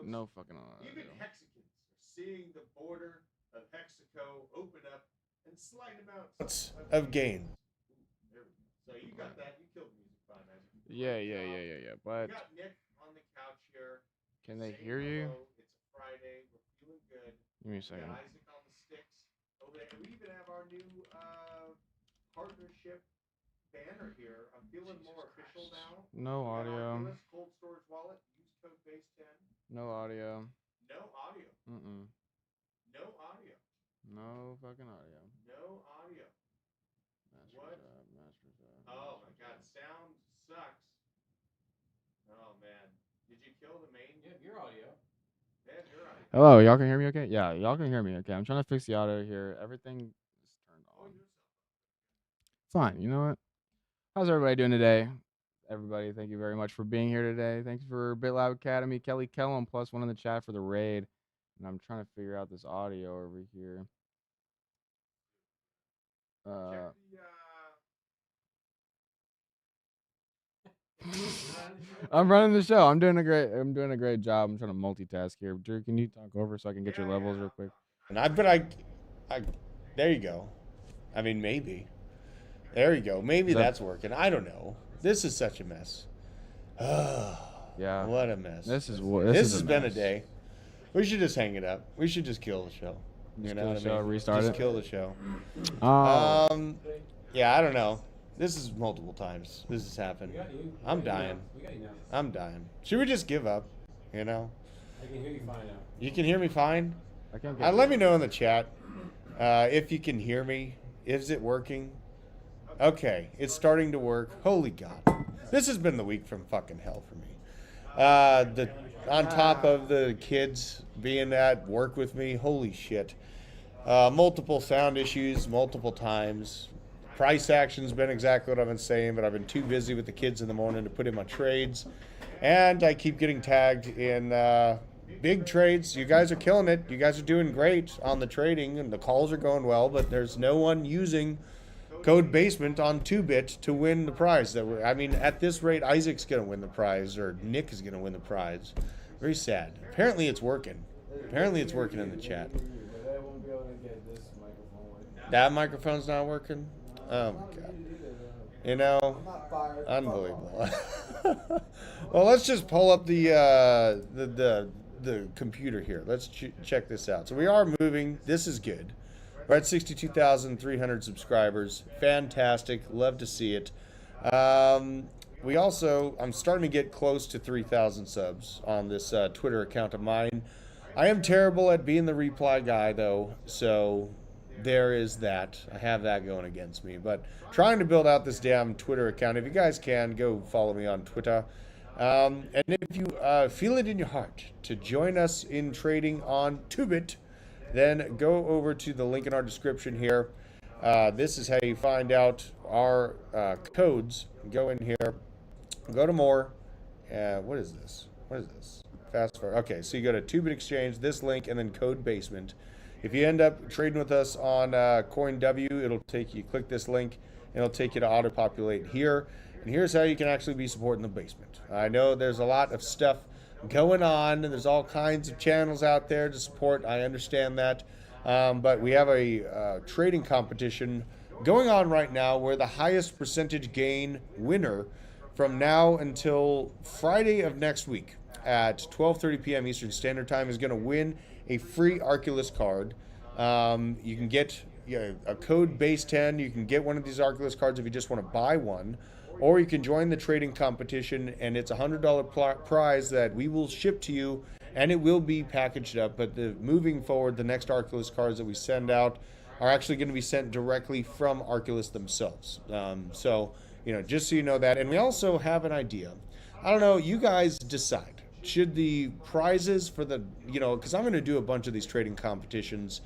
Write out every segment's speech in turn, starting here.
No fucking Even Hexicans are seeing the border of Hexaco open up and slight amounts of gain. There we go. So you got that. You killed music fine, man. Yeah. But we got Nick on the couch here. can they Saying hear you? hello. It's a Friday. We're feeling good. Give me a We second. got Isaac on the sticks over there. We even have our new partnership banner here. I'm feeling more official now. No audio. US cold storage wallet. Use code base10. No audio. No audio. No audio. No fucking audio. No audio. What? Oh my god, sound sucks. Oh man. Did you kill the main? Yeah, your audio. Yeah, your audio. Hello, y'all can hear me okay? Yeah, y'all can hear me okay. I'm trying to fix the audio here. Everything is turned on. Fine, you know what? How's everybody doing today? Everybody, thank you very much for being here today. Thanks for BitLab Academy, Kelly Kellum, +1 in the chat for the raid. And I'm trying to figure out this audio over here. I'm running the show. I'm doing a great job. I'm trying to multitask here. Drew, can you talk over so I can get your levels real quick? There you go. I mean, maybe. There you go. Maybe that's working. I don't know. This is such a mess. Yeah. What a mess. This has been a day. We should just hang it up. We should just kill the show. You know what I mean? Restart just it. kill the show. Yeah, I don't know. This is multiple times. This has happened. I'm dying. I'm dying. Should we just give up? You know? I can hear you fine now. You can hear me fine? I can't let me know in the chat if you can hear me. Is it working? Okay, it's starting to work. Holy God. This has been the week from fucking hell for me. On top of the kids being at work with me, holy shit. Multiple sound issues, multiple times. Price action's been exactly what I've been saying, but I've been too busy with the kids in the morning to put in my trades. And I keep getting tagged in big trades. You guys are killing it. You guys are doing great on the trading, and the calls are going well, but there's no one using code basement on 2-bit to win the prize. I mean, at this rate, Isaac's going to win the prize, or Nick is going to win the prize. Very sad. Apparently it's working. Apparently it's working in the chat. That microphone's not working? Oh my God. You know, unbelievable. Well, let's just pull up the computer here. Let's check this out. So we are moving. This is good. We're at 62,300 subscribers. Fantastic. Love to see it. I'm starting to get close to 3,000 subs on this Twitter account of mine. I am terrible at being the reply guy, though, so there is that. I have that going against me. But trying to build out this damn Twitter account. If you guys can, go follow me on Twitter. And if you feel it in your heart to join us in trading on 2-bit, then go over to the link in our description here. This is how you find out our codes. Go in here, go to more. What is this? Fast forward. Okay, so you go to 2-bit exchange, this link, and then code basement. If you end up trading with us on CoinW, it'll take you, click this link, and it'll take you to auto-populate here. And here's how you can actually be supporting the basement. I know there's a lot of stuff going on, and there's all kinds of channels out there to support. I understand that. But we have a trading competition going on right now where the highest percentage gain winner from now until Friday of next week at 12:30 p.m. Eastern Standard Time is going to win a free Arculus card. You can get a code base 10. You can get one of these Arculus cards if you just want to buy one. Or you can join the trading competition, and it's a $100 prize that we will ship to you, and it will be packaged up. But moving forward, the next Arculus cards that we send out are actually going to be sent directly from Arculus themselves. So, just so you know that. And we also have an idea. I don't know, you guys decide. Should the prizes for the, because I'm going to do a bunch of these trading competitions.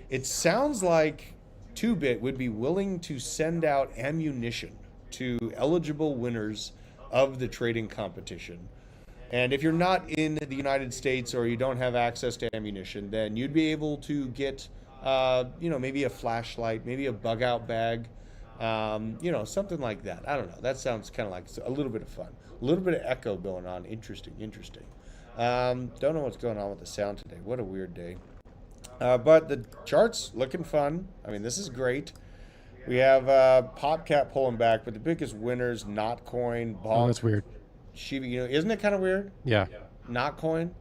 It sounds like 2-bit would be willing to send out ammunition to eligible winners of the trading competition. And if you're not in the United States or you don't have access to ammunition, then you'd be able to get, maybe a flashlight, maybe a bug out bag, something like that. I don't know. That sounds kind of like a little bit of fun. A little bit of echo going on. Interesting. Don't know what's going on with the sound today. What a weird day. But the chart's looking fun. I mean, this is great. We have PopCap pulling back, but the biggest winners, Notcoin, Oh, Bonk, that's weird. Shiba. Isn't it kind of weird? Yeah. Notcoin.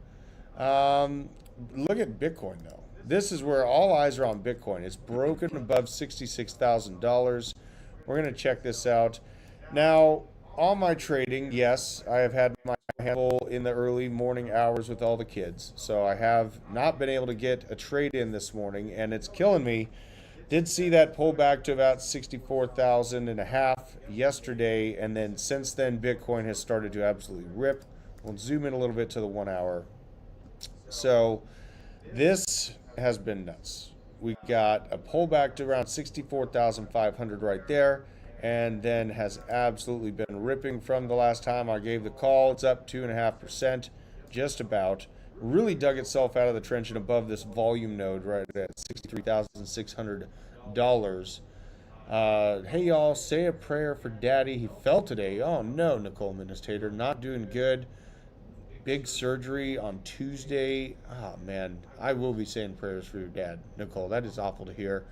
Look at Bitcoin though. This is where all eyes are on Bitcoin. It's broken above $66,000. We're gonna check this out. Now, on my trading, yes, I have had my handful in the early morning hours with all the kids. So I have not been able to get a trade in this morning, and it's killing me. Did see that pull back to about 64,000 and a half yesterday, and then since then Bitcoin has started to absolutely rip. We'll zoom in a little bit to the 1 hour. So this has been nuts. We got a pullback to around 64,500 right there, and then has absolutely been ripping from the last time I gave the call. It's up 2.5%, just about. Really dug itself out of the trench and above this volume node right at $63,600. Hey y'all, say a prayer for Daddy. He fell today. Oh no, Nicole Administrator, not doing good. Big surgery on Tuesday. Oh man, I will be saying prayers for your dad, Nicole. That is awful to hear.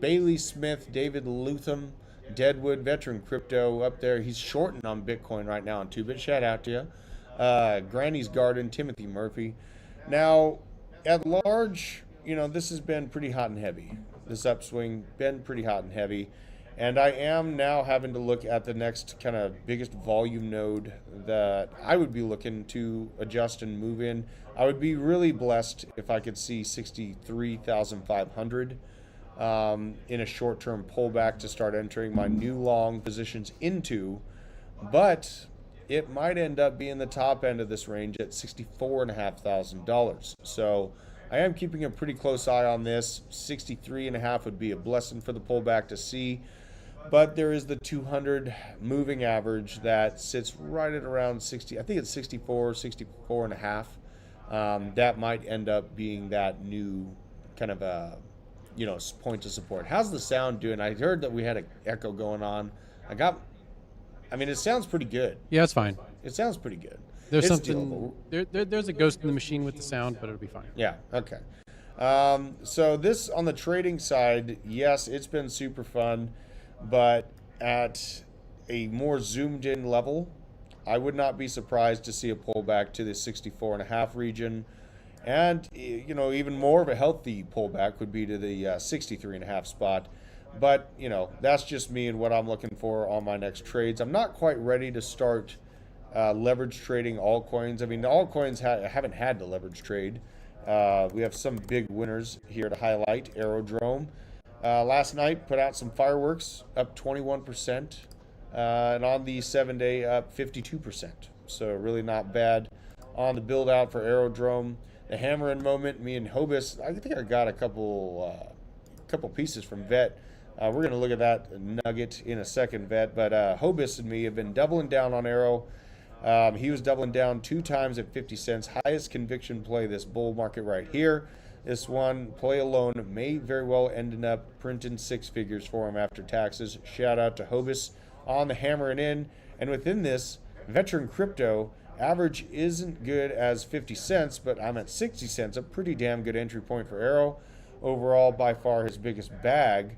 Bailey Smith, David Lutham, Deadwood, veteran crypto up there. He's shorting on Bitcoin right now on 2-bit. Shout out to you. Granny's Garden, Timothy Murphy. Now, at large, this has been pretty hot and heavy. This upswing been pretty hot and heavy. And I am now having to look at the next kind of biggest volume node that I would be looking to adjust and move in. I would be really blessed if I could see 63,500 in a short-term pullback to start entering my new long positions into. But it might end up being the top end of this range at $64,500. So I am keeping a pretty close eye on this. 63.5 would be a blessing for the pullback to see. But there is the 200 moving average that sits right at around 60. I think it's 64 and a half. That might end up being that new kind of point of support. How's the sound doing? I heard that we had an echo going on. It sounds pretty good. Yeah, it's fine. It sounds pretty good. There's It's something. doable. There's a ghost in the machine with the sound, but it'll be fine. Yeah, okay. So this on the trading side, yes, it's been super fun, but at a more zoomed in level, I would not be surprised to see a pullback to the 64.5 region. And, even more of a healthy pullback would be to the 63.5 spot. But, that's just me and what I'm looking for on my next trades. I'm not quite ready to start leverage trading altcoins. The altcoins haven't had to leverage trade. We have some big winners here to highlight. Aerodrome. Last night, put out some fireworks, up 21%. And on the 7-day, up 52%. So really not bad on the build out for Aerodrome. The hammer in moment, me and Hobus, I think I got a couple pieces from Vet. We're going to look at that nugget in a second, Vet. But Hobus and me have been doubling down on Aero. He was doubling down 2 times at 50 cents. Highest conviction play this bull market right here. This one, play alone, may very well end up printing 6 figures for him after taxes. Shout out to Hobus on the hammering in. And within this, veteran crypto, average isn't good as 50 cents, but I'm at 60 cents, a pretty damn good entry point for Aero. Overall, by far his biggest bag.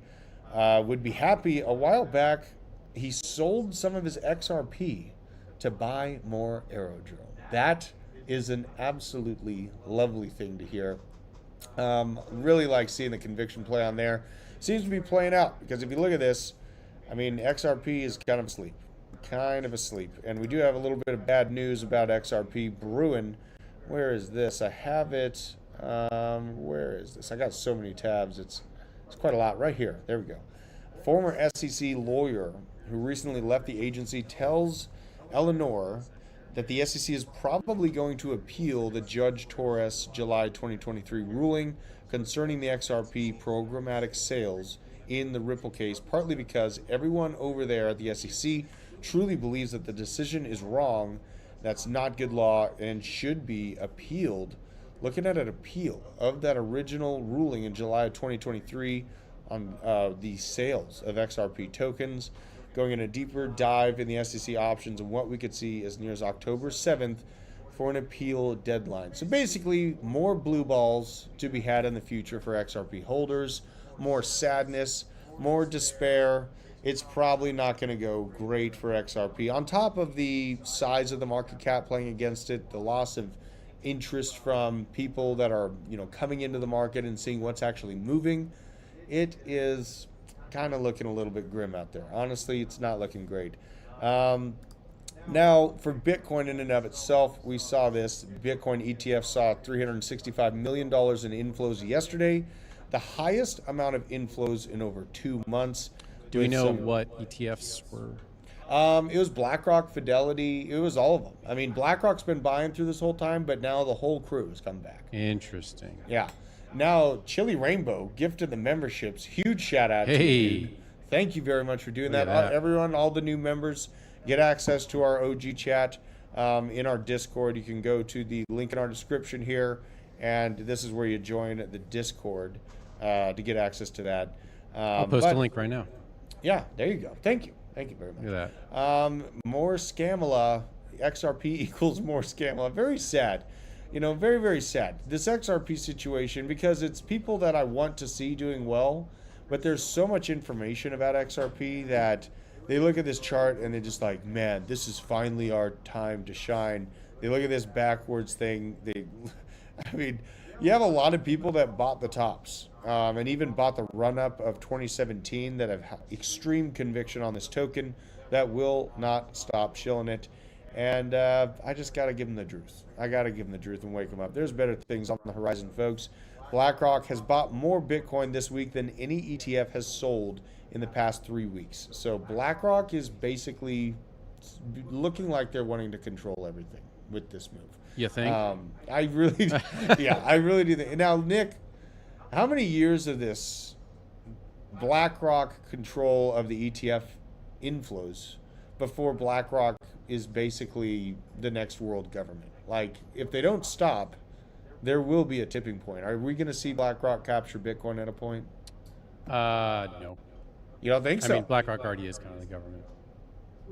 Would be happy. A while back, he sold some of his XRP to buy more Aerodrome. That is an absolutely lovely thing to hear. Really like seeing the conviction play on there. Seems to be playing out, because if you look at this, XRP is kind of asleep. And we do have a little bit of bad news about XRP brewing. Where is this? I have it. Where is this? I got so many tabs. It's quite a lot. Right here. There we go. Former SEC lawyer who recently left the agency tells Eleanor that the SEC is probably going to appeal the Judge Torres July 2023 ruling concerning the XRP programmatic sales in the Ripple case, partly because everyone over there at the SEC truly believes that the decision is wrong, that's not good law, and should be appealed. Looking at an appeal of that original ruling in July of 2023 on the sales of XRP tokens, going in a deeper dive in the SEC options and what we could see as near as October 7th for an appeal deadline. So basically, more blue balls to be had in the future for XRP holders, more sadness, more despair. It's probably not going to go great for XRP. On top of the size of the market cap playing against it, the loss of interest from people that are, coming into the market and seeing what's actually moving, it is kind of looking a little bit grim out there. Honestly, it's not looking great. Now, for Bitcoin in and of itself, we saw this. Bitcoin ETF saw $365 million in inflows yesterday, the highest amount of inflows in over 2 months. Do we know what ETFs were? It was BlackRock, Fidelity. It was all of them. I mean, BlackRock's been buying through this whole time, but now the whole crew has come back. Interesting. Yeah. Now, Chili Rainbow gifted the memberships. Huge shout out to you. Dude. Thank you very much for doing that. Everyone, all the new members get access to our OG chat in our Discord. You can go to the link in our description here, and this is where you join the Discord to get access to that. I'll post a link right now. Yeah, there you go. Thank you. Thank you very much. Look at that. More Scamala. XRP equals more Scamala. Very sad. Very, very sad. This XRP situation, because it's people that I want to see doing well, but there's so much information about XRP that they look at this chart and they're just like, man, this is finally our time to shine. They look at this backwards thing. You have a lot of people that bought the tops and even bought the run-up of 2017 that have extreme conviction on this token that will not stop shilling it. And I just got to give them the truth. I got to give them the truth and wake them up. There's better things on the horizon, folks. BlackRock has bought more Bitcoin this week than any ETF has sold in the past 3 weeks. So BlackRock is basically looking like they're wanting to control everything with this move. You think? I really, I really do think. Now, Nick, how many years of this BlackRock control of the ETF inflows before BlackRock is basically the next world government? Like, if they don't stop, there will be a tipping point. Are we going to see BlackRock capture Bitcoin at a point? No. You don't think so? I mean, BlackRock already is kind of the government.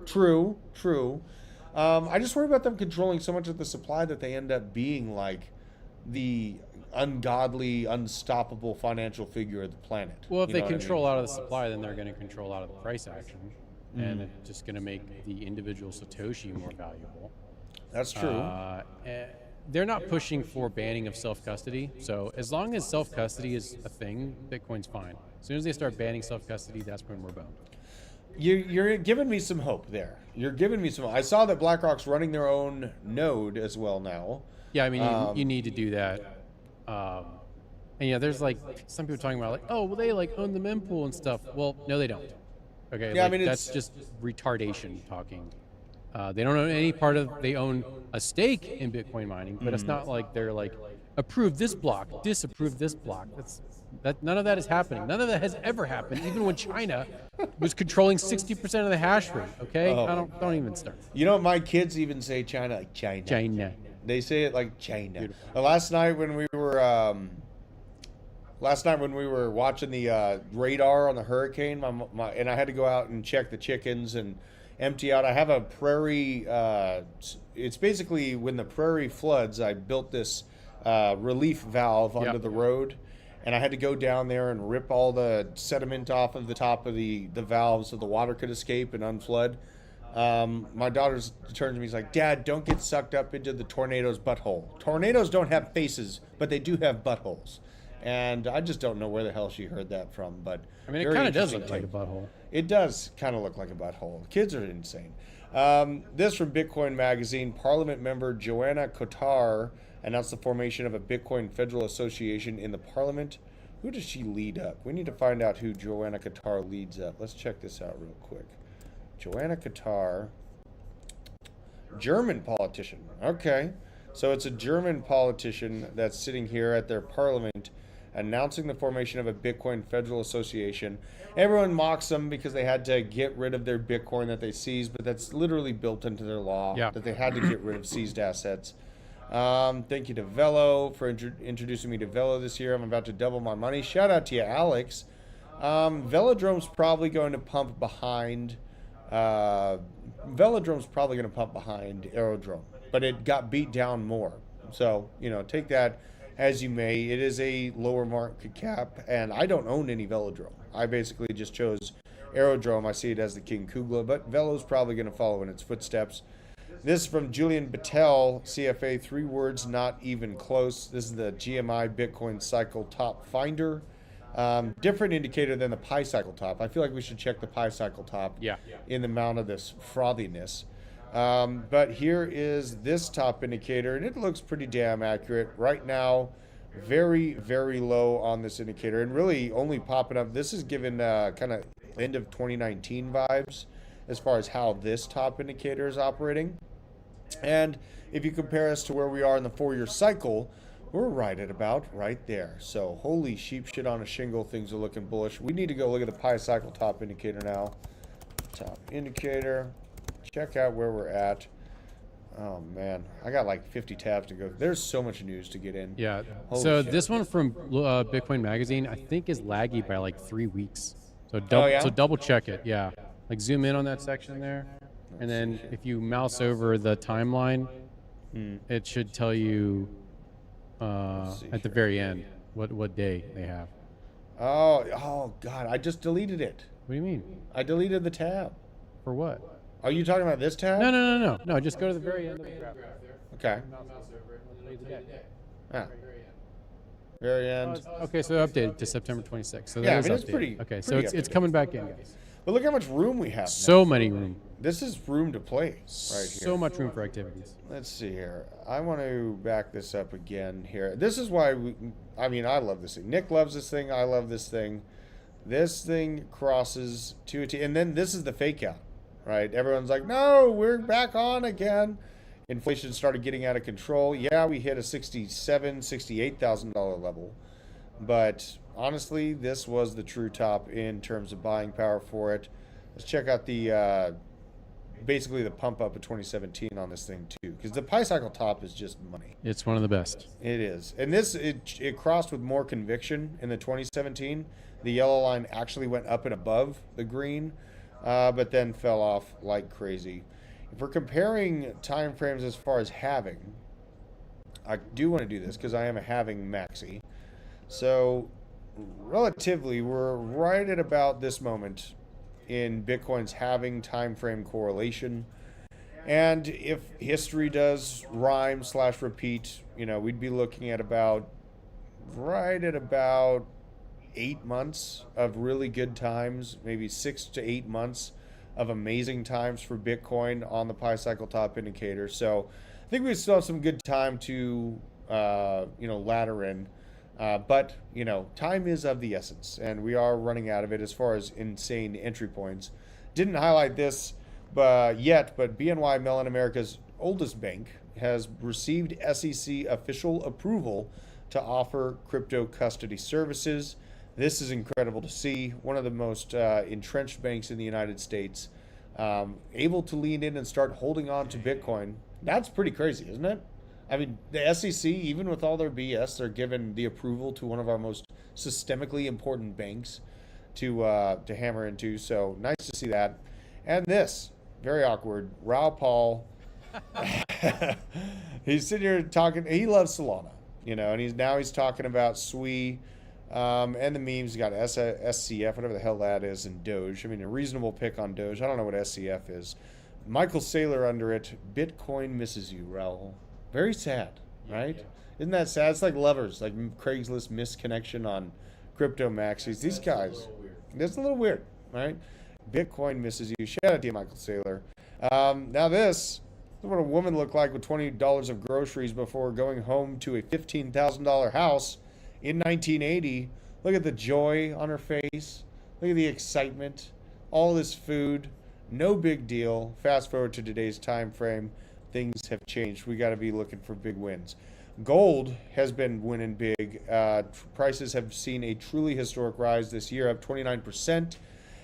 True. I just worry about them controlling so much of the supply that they end up being like the ungodly, unstoppable financial figure of the planet. Well, if they control out of the supply, then they're going to control out of the price action. And it's just going to make the individual Satoshi more valuable. That's true. They're not pushing for banning of self-custody. So as long as self-custody is a thing, Bitcoin's fine. As soon as they start banning self-custody, that's when we're boned. You're giving me some hope there. You're giving me some hope. I saw that BlackRock's running their own node as well now. Yeah, I mean, you need to do that. And there's like some people talking about like, oh, well, they like own the mempool and stuff. Well, no, they don't. Okay, yeah, like, I mean, that's just retardation talking. They don't own any part of. They own a stake in Bitcoin mining, but it's not like they're like approve this block, disapprove this block. None of that is happening. None of that has ever happened. Even when China was controlling 60% of the hash rate. Okay, don't even start. You know, my kids even say China like China. China. They say it like China. Last night when we were watching the radar on the hurricane, and I had to go out and check the chickens and empty out. I have a prairie. It's basically when the prairie floods, I built this relief valve under the road, and I had to go down there and rip all the sediment off of the top of the valve so the water could escape and unflood. My daughter turns to me, he's like, Dad, don't get sucked up into the tornado's butthole. Tornadoes don't have faces, but they do have buttholes. And I just don't know where the hell she heard that from, but I mean, it kind of does look like a butthole. It does kind of look like a butthole. Kids are insane. This from Bitcoin Magazine. Parliament member Joanna Kotar announced the formation of a Bitcoin Federal Association in the Parliament. Who does she lead up? We need to find out who Joanna Kotar leads up. Let's check this out real quick. Joanna Kotar, German politician. Okay, so it's a German politician that's sitting here at their parliament announcing the formation of a Bitcoin Federal Association. Everyone mocks them because they had to get rid of their Bitcoin that they seized, but that's literally built into their law that they had to get rid of seized assets. Thank you to Velo for introducing me to Velo this year. I'm about to double my money. Shout out to you, Alex. Velodrome's probably going to pump behind Velodrome's probably going to pump behind Aerodrome, but it got beat down more. So, take that as you may. It is a lower market cap, and I don't own any Velodrome. I basically just chose Aerodrome. I see it as the King Kugla, but Velo's probably going to follow in its footsteps. This is from Julian Battelle, CFA, 3 words, not even close. This is the GMI Bitcoin Cycle Top Finder. Different indicator than the Pi Cycle Top. I feel like we should check the Pi Cycle Top in the amount of this frothiness. But here is this top indicator, and it looks pretty damn accurate. Right now, very, very low on this indicator, and really only popping up. This is given kind of end of 2019 vibes as far as how this top indicator is operating. And if you compare us to where we are in the 4-year cycle, we're right at about right there. So holy sheep shit on a shingle, things are looking bullish. We need to go look at the Pi Cycle top indicator now. Top indicator. Check out where we're at. Oh man, I got like 50 tabs to go. There's so much news to get in. Yeah. Holy so shit. this one from Bitcoin Magazine, I think, is laggy by like 3 weeks. So double check it. Yeah. Like zoom in on that section there, and then if you mouse over the timeline, it should tell you at the very end what day they have. Oh God, I just deleted it. What do you mean? I deleted the tab. For what? Are you talking about this tab? No. Just go to the very end of the graph. Okay. Mouse over it, and then play the day. Ah. Very end. Okay, so updated to September 26th. So Yeah, I that mean, is it's updated. pretty- Okay, so pretty it's updated. coming back in, guys. But look how much room we have. So many room. This is room to play right here. So much room for activities. Let's see here. I want to back this up again here. This is why I love this thing. Nick loves this thing. I love this thing. This thing crosses to a T. And then this is the fake out, right? Everyone's like, no, we're back on again. Inflation started getting out of control. Yeah, we hit a $67,000, $68,000 level. But honestly, this was the true top in terms of buying power for it. Let's check out the basically the pump up of 2017 on this thing too, because the Pi Cycle top is just money. It's one of the best. It is, and it crossed with more conviction in the 2017. The yellow line actually went up and above the green, but then fell off like crazy. If we're comparing time frames as far as halving, I do want to do this because I am a halving maxi. So relatively, we're right at about this moment in Bitcoin's halving time frame correlation. And if history does rhyme / repeat, we'd be looking at about 8 months of really good times, maybe 6 to 8 months of amazing times for Bitcoin on the Pi Cycle top indicator. So I think we still have some good time to ladder in. But time is of the essence, and we are running out of it as far as insane entry points. Didn't highlight this yet, but BNY Mellon, America's oldest bank, has received SEC official approval to offer crypto custody services. This is incredible to see. One of the most entrenched banks in the United States, able to lean in and start holding on to Bitcoin. That's pretty crazy, isn't it? I mean, the SEC, even with all their BS, they're given the approval to one of our most systemically important banks to hammer into. So nice to see that. And this, very awkward, Raoul Paul. He's sitting here talking. He loves Solana, and he's talking about SWI and the memes. He's got SCF, whatever the hell that is, and Doge. I mean, a reasonable pick on Doge. I don't know what SCF is. Michael Saylor under it. Bitcoin misses you, Raoul. Very sad, right? Yeah. Isn't that sad? It's like lovers, like Craigslist misconnection on crypto maxis. These guys, it's a little weird, right? Bitcoin misses you. Shout out to you, Michael Saylor. Now this is what a woman looked like with $20 of groceries before going home to a $15,000 house in 1980. Look at the joy on her face. Look at the excitement. All this food, no big deal. Fast forward to today's time frame. Things have changed. We got to be looking for big wins. Gold has been winning big. Prices have seen a truly historic rise this year, up 29%.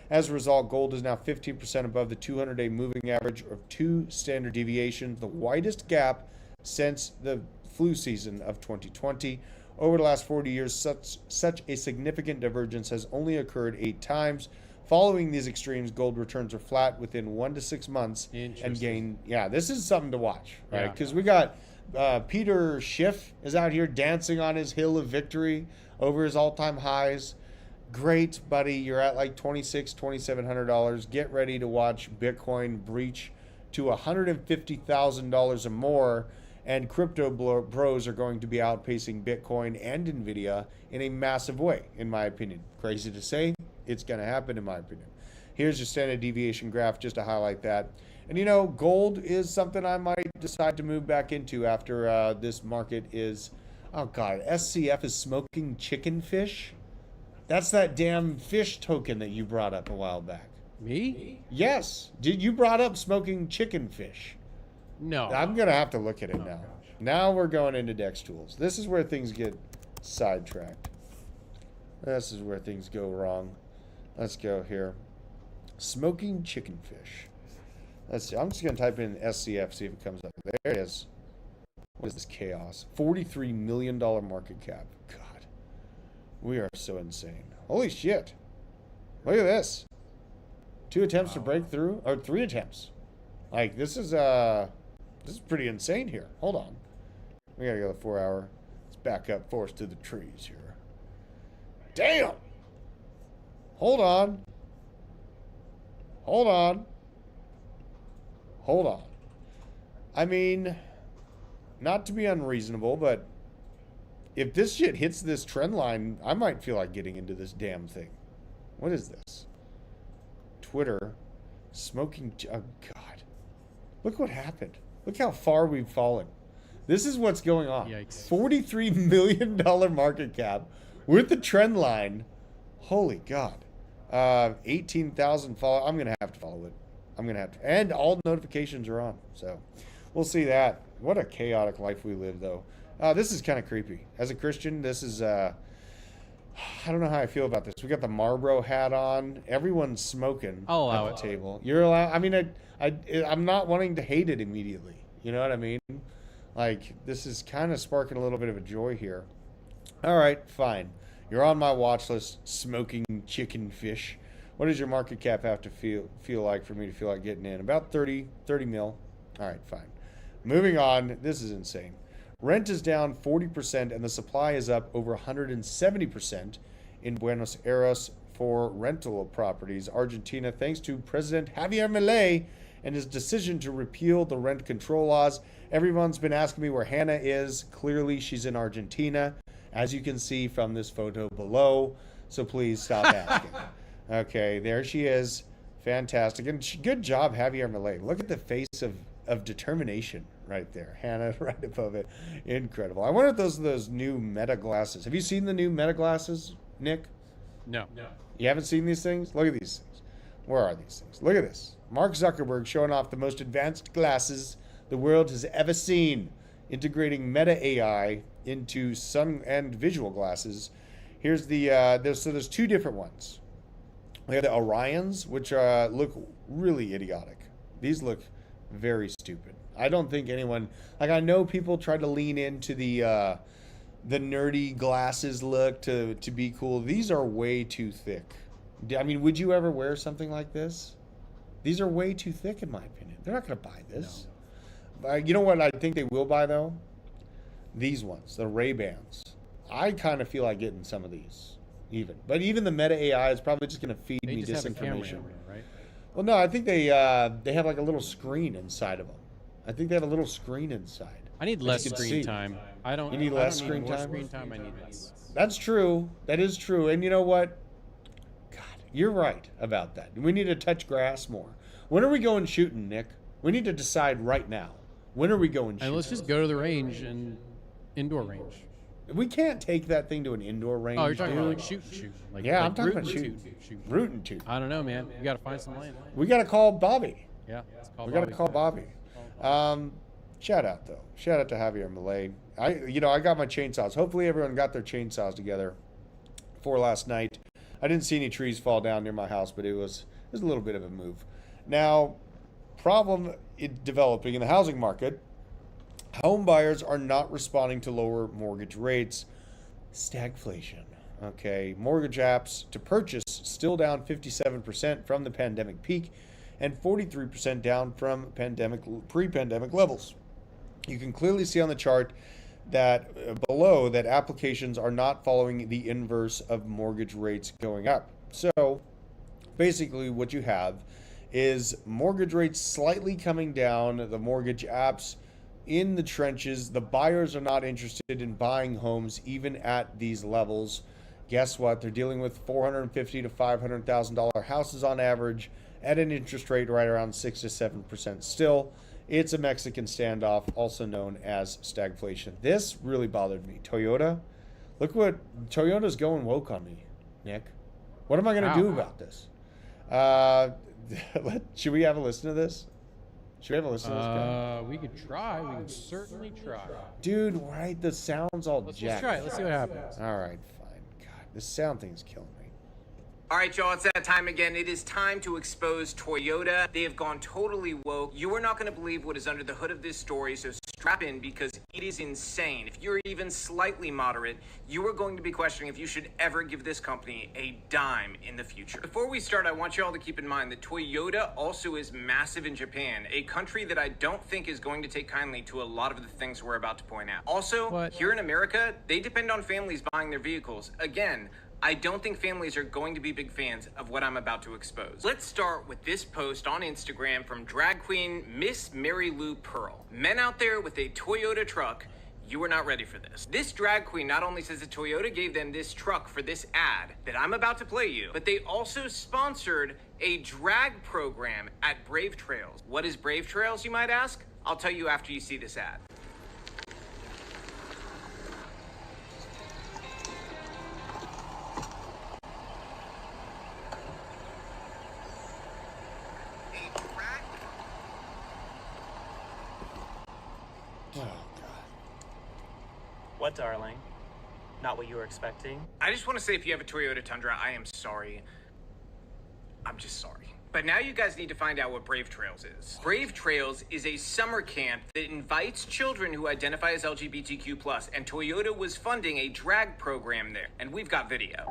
As a result, gold is now 15% above the 200-day moving average of 2 standard deviations, the widest gap since the flu season of 2020. Over the last 40 years, such a significant divergence has only occurred 8 times. Following these extremes, gold returns are flat within 1 to 6 months and gain. Yeah, this is something to watch, right? Yeah. Because we got Peter Schiff is out here dancing on his hill of victory over his all-time highs. Great, buddy. You're at like $2,600, $2,700. Get ready to watch Bitcoin breach to $150,000 or more. And crypto bros are going to be outpacing Bitcoin and Nvidia in a massive way, in my opinion. Crazy to say, it's going to happen, in my opinion. Here's your standard deviation graph just to highlight that. And you know, gold is something I might decide to move back into after this market is, oh God, SCF is smoking chicken fish. That's that damn fish token that you brought up a while back. Me? Yes. You brought up smoking chicken fish? No. I'm going to have to look at it now. Now we're going into DEX tools. This is where things get sidetracked. This is where things go wrong. Let's go here. Smoking chicken fish. Let's see. I'm just going to type in SCF, see if it comes up. There it is. What is this chaos? $43 million market cap. God. We are so insane. Holy shit. Look at this. 2 attempts to break through, or 3 attempts. Like, this is pretty insane here. Hold on. We gotta go to 4 hour. Let's back up, force to the trees here. Damn! Hold on. Hold on. Hold on. I mean, not to be unreasonable, but if this shit hits this trend line, I might feel like getting into this damn thing. What is this? Twitter. Smoking. Oh, God. Look what happened. Look how far we've fallen. This is what's going on. Yikes. $43 million market cap with the trend line. Holy God. 18,000 follow. I'm going to have to follow it. I'm going to have to. And all notifications are on. So we'll see that. What a chaotic life we live, though. This is kind of creepy. As a Christian, this is, I don't know how I feel about this. We got the Marlboro hat on. Everyone's smoking I'll allow at the it. table. You're allowed. I mean, I'm not wanting to hate it immediately. You know what I mean? Like, this is kind of sparking a little bit of a joy here. All right, fine. You're on my watch list, smoking chicken fish. What does your market cap have to feel like for me to feel like getting in? About 30 mil. All right, fine. Moving on. This is insane. Rent is down 40% and the supply is up over 170% in Buenos Aires for rental properties. Argentina, thanks to President Javier Milei and his decision to repeal the rent control laws. Everyone's been asking me where Hannah is. Clearly, she's in Argentina, as you can see from this photo below. So please stop asking. Okay, there she is. Fantastic. And good job, Javier Milei. Look at the face of determination right there. Hannah right above it. Incredible. I wonder if those are those new Meta glasses. Have you seen the new Meta glasses, Nick? No. You haven't seen these things? Look at these things. Where are these things? Look at this. Mark Zuckerberg showing off the most advanced glasses the world has ever seen, integrating Meta AI into sun and visual glasses. Here's the there's 2 different ones. We have the Orions, which look really idiotic. These look very stupid. I don't think anyone, like, I know people try to lean into the nerdy glasses look to be cool. These are way too thick. I mean, would you ever wear something like this? These are way too thick, in my opinion. They're not going to buy this. No. You know what I think they will buy, though? These ones, the Ray-Bans. I kind of feel like getting some of these, even. But even the Meta AI is probably just going to feed me just have a camera disinformation. in there, right? Well, no, I think they have like a little screen inside of them. I think they have a little screen inside. I need As less you can screen see. time. I don't. You need I less don't screen need more time? Screen time. I need less. That's true. That is true. And you know what? God, you're right about that. We need to touch grass more. When are we going shooting, Nick? We need to decide right now. When are we going shooting? And let's just go to the range and indoor range. We can't take that thing to an indoor range. Oh, you're talking about dude. like shoot. Like, Yeah, like I'm talking root about and shoot. Root and toot. I don't know, man. You got to find some land. We got to call Bobby. Yeah, let's call We got to Bobby. call Bobby. Shout out though. Shout out to Javier Milei. I got my chainsaws. Hopefully everyone got their chainsaws together for last night. I didn't see any trees fall down near my house, but it was a little bit of a move. Now, problem developing in the housing market. Home buyers are not responding to lower mortgage rates. Stagflation. Okay, mortgage apps to purchase still down 57% from the pandemic peak and 43% down from pre-pandemic levels. You can clearly see on the chart that below that applications are not following the inverse of mortgage rates going up. So basically what you have is mortgage rates slightly coming down, the mortgage apps in the trenches. The buyers are not interested in buying homes even at these levels. Guess what? They're dealing with $450,000 to $500,000 houses on average at an interest rate right around 6 to 7% still. It's a Mexican standoff, also known as stagflation. This really bothered me. Toyota, look what Toyota's going woke on me, Nick. What am I going to do about this? Should we have a listen to this? Should we have a listen to this guy? We could try. We can certainly try. Dude, right? The sound's all Let's jacked. try it. Let's see what happens. All right, fine. God, this sound thing's killing me. All right, y'all, it's that time again. It is time to expose Toyota. They have gone totally woke. You are not going to believe what is under the hood of this story, so strap in because it is insane. If you're even slightly moderate, you are going to be questioning if you should ever give this company a dime in the future. Before we start, I want you all to keep in mind that Toyota also is massive in Japan, a country that I don't think is going to take kindly to a lot of the things we're about to point out. Also, here in America, they depend on families buying their vehicles. Again, I don't think families are going to be big fans of what I'm about to expose. Let's start with this post on Instagram from drag queen Miss Mary Lou Pearl. Men out there with a Toyota truck, you are not ready for this. This drag queen not only says that Toyota gave them this truck for this ad that I'm about to play you, but they also sponsored a drag program at Brave Trails. What is Brave Trails, you might ask? I'll tell you after you see this ad. What, darling? Not what you were expecting? I just want to say if you have a Toyota Tundra, I am sorry. I'm just sorry. But now you guys need to find out what Brave Trails is. Brave Trails is a summer camp that invites children who identify as LGBTQ+, and Toyota was funding a drag program there, and we've got video.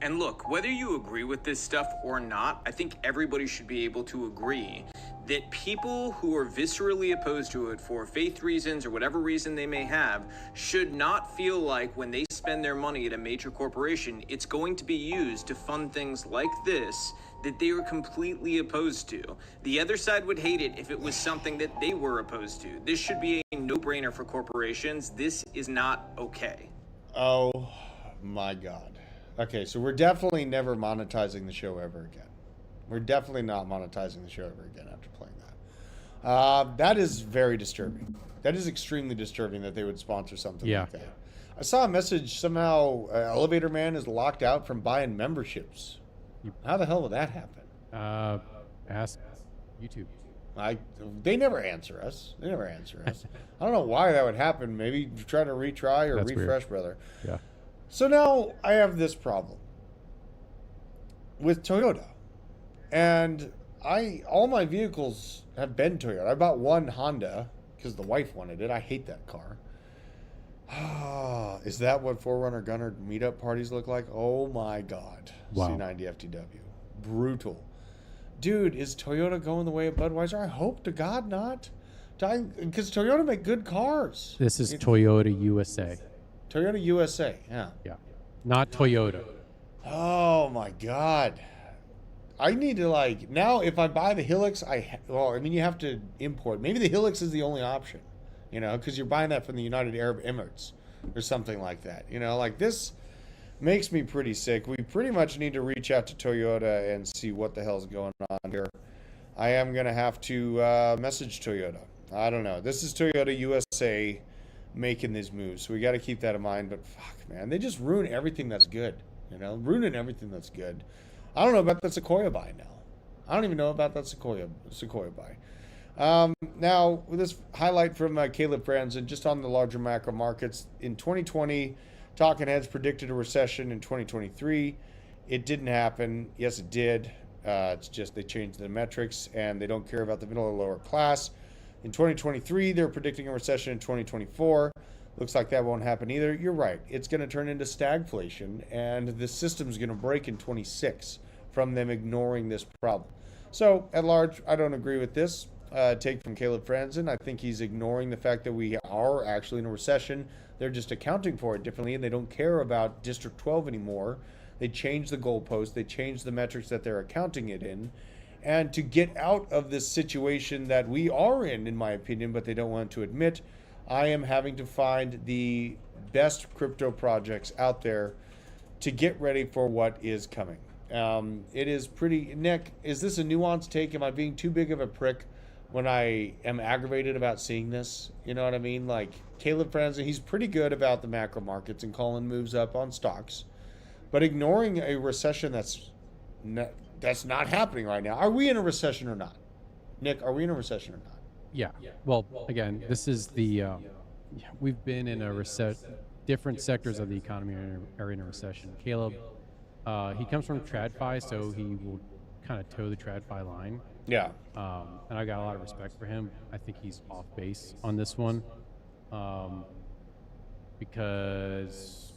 And look, whether you agree with this stuff or not, I think everybody should be able to agree that people who are viscerally opposed to it for faith reasons or whatever reason they may have should not feel like when they spend their money at a major corporation, it's going to be used to fund things like this that they are completely opposed to. The other side would hate it if it was something that they were opposed to. This should be a no-brainer for corporations. This is not okay. Oh my God. Okay, so we're definitely never monetizing the show ever again. We're definitely not monetizing the show ever again after playing that. That is very disturbing. That is extremely disturbing that they would sponsor something like that. I saw a message somehow Elevator Man is locked out from buying memberships. How the hell would that happen? Ask YouTube. They never answer us. I don't know why that would happen. Maybe try to retry or That's refresh, weird. brother. Yeah. So now I have this problem with Toyota. And all my vehicles have been Toyota. I bought one Honda because the wife wanted it. I hate that car. Is that what 4Runner Gunner meetup parties look like? Oh my God. Wow. C90 FTW. Brutal. Dude, is Toyota going the way of Budweiser? I hope to God not. Because Toyota make good cars. This is Toyota USA. Toyota USA, yeah. Yeah. Not Toyota. Oh my God. I need to now if I buy the Hilux, you have to import. Maybe the Hilux is the only option, because you're buying that from the United Arab Emirates or something like that. This makes me pretty sick. We pretty much need to reach out to Toyota and see what the hell's going on here. I am going to have to message Toyota. I don't know. This is Toyota USA making these moves, so we got to keep that in mind. But fuck, man, they just ruin everything that's good. Ruining everything that's good. I don't know about that Sequoia buy now. I don't even know about that Sequoia buy. Now, with this highlight from Caleb Franzen, just on the larger macro markets, in 2020, talking heads predicted a recession in 2023. It didn't happen. Yes, it did. It's just they changed the metrics, and they don't care about the middle or lower class. In 2023, they're predicting a recession in 2024. Looks like that won't happen either. You're right. It's going to turn into stagflation, and the system's going to break in 26 from them ignoring this problem. So, at large, I don't agree with this take from Caleb Franzen. I think he's ignoring the fact that we are actually in a recession. They're just accounting for it differently, and they don't care about District 12 anymore. They changed the goalpost. They changed the metrics that they're accounting it in. And to get out of this situation that we are in my opinion, but they don't want to admit, I am having to find the best crypto projects out there to get ready for what is coming. It is pretty... Nick, is this a nuanced take? Am I being too big of a prick when I am aggravated about seeing this? You know what I mean? Like, Caleb Franzen, he's pretty good about the macro markets and calling moves up on stocks. But ignoring a recession that's not happening right now. Are we in a recession or not? Nick, are we in a recession or not? Yeah. Well, again, this is the we've been in a different sectors of the economy are in a recession. Caleb, he comes from TradFi, so he will kind of toe the TradFi line. Yeah. And I got a lot of respect for him. I think he's off base on this one, because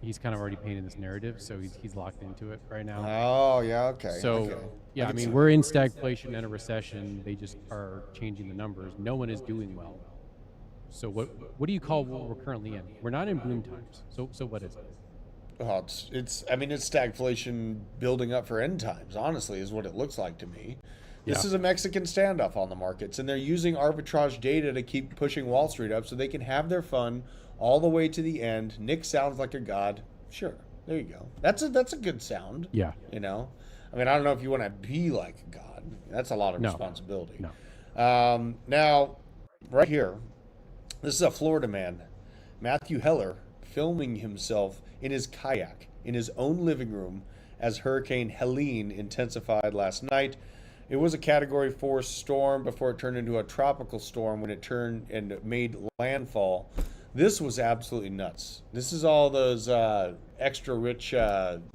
he's kind of already painted this narrative, so he's locked into it right now. Oh, yeah, okay. So, okay. yeah, I mean, we're in stagflation and a recession. They just are changing the numbers. No one is doing well. So what do you call what we're currently in? We're not in boom times. So what is it? Oh, it's stagflation building up for end times, honestly, is what it looks like to me. This is a Mexican standoff on the markets, and they're using arbitrage data to keep pushing Wall Street up so they can have their fun all the way to the end. Nick sounds like a god. Sure, there you go. That's a good sound. Yeah. You know? I mean, I don't know if you want to be like a god. That's a lot of responsibility. No. Now, right here, this is a Florida man, Matthew Heller, filming himself in his kayak in his own living room as Hurricane Helene intensified last night. It was a Category 4 storm before it turned into a tropical storm when it turned and made landfall. This was absolutely nuts. This is all those extra rich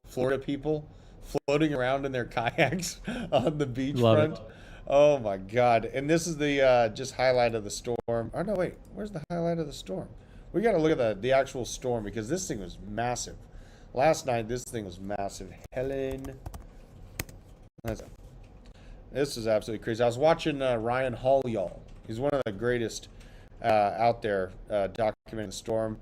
Florida people floating around in their kayaks on the beachfront. Oh my God. And this is the just highlight of the storm. Oh no, wait, where's the highlight of the storm? We got to look at the actual storm because this thing was massive. Last night, this thing was massive. Helen. This is absolutely crazy. I was watching Ryan Hall, y'all. He's one of the greatest out there documenting the storm.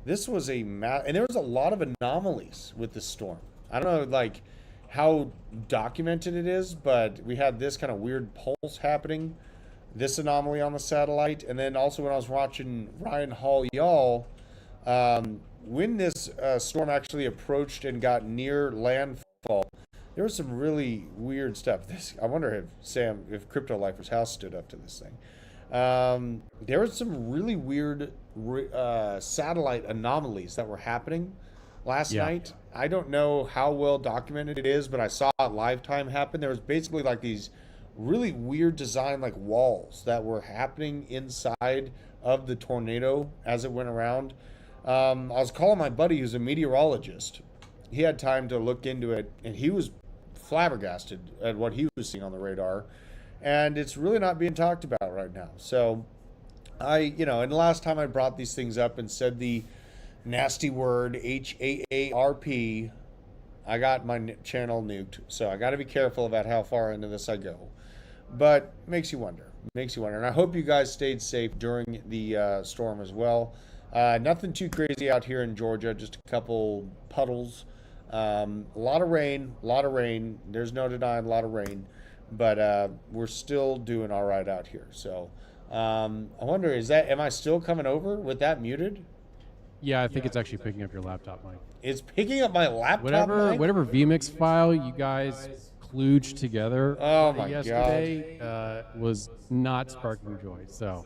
This was and there was a lot of anomalies with this storm. I don't know, like, how documented it is, but we had this kind of weird pulse happening, this anomaly on the satellite, and then also when I was watching Ryan Hall, y'all, when this storm actually approached and got near landfall, there was some really weird stuff. I wonder if Crypto Lifer's house stood up to this thing. There was some really weird satellite anomalies that were happening last night. I don't know how well documented it is, but I saw it live time happen. There was basically like these really weird design like walls that were happening inside of the tornado as it went around. I was calling my buddy who's a meteorologist. He had time to look into it, and he was flabbergasted at what he was seeing on the radar. And it's really not being talked about right now. So and the last time I brought these things up and said the nasty word HAARP, I got my channel nuked. So I got to be careful about how far into this I go. But makes you wonder. And I hope you guys stayed safe during the storm as well. Nothing too crazy out here in Georgia, just a couple puddles. A lot of rain. There's no denying a lot of rain. But we're still doing all right out here. So I wonder, am I still coming over with that muted? Yeah, I think it's actually picking up your laptop mic. It's picking up my laptop mic? Whatever vMix file you guys kludged together yesterday was not sparking joy. So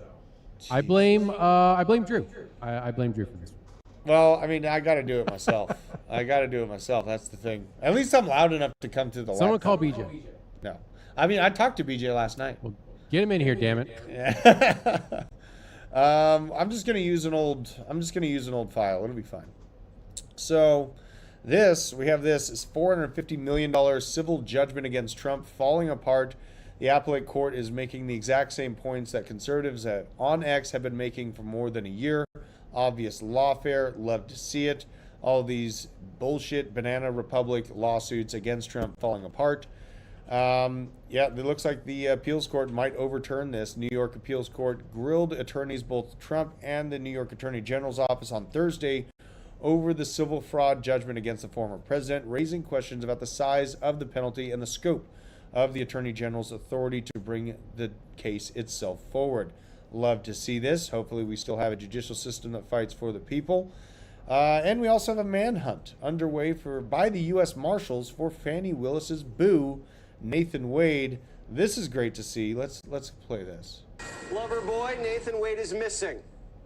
I blame Drew. I blame Drew for this. Well, I mean, I got to do it myself. That's the thing. At least I'm loud enough to come to the Someone laptop. call BJ. No. I mean, I talked to BJ last night. Well, get him in here, damn it. I'm just gonna use an old file. It'll be fine. So we have this is $450 million civil judgment against Trump falling apart. The appellate court is making the exact same points that conservatives on X have been making for more than a year. Obvious lawfare, love to see it. All these bullshit banana republic lawsuits against Trump falling apart. Yeah, it looks like the appeals court might overturn this. New York appeals court grilled attorneys, both Trump and the New York Attorney General's office, on Thursday over the civil fraud judgment against the former president, raising questions about the size of the penalty and the scope of the Attorney General's authority to bring the case itself forward. Love to see this. Hopefully we still have a judicial system that fights for the people. And we also have a manhunt underway by the U.S. Marshals for Fani Willis's boo, Nathan Wade. This is great to see. Let's play this. Lover boy Nathan Wade is missing.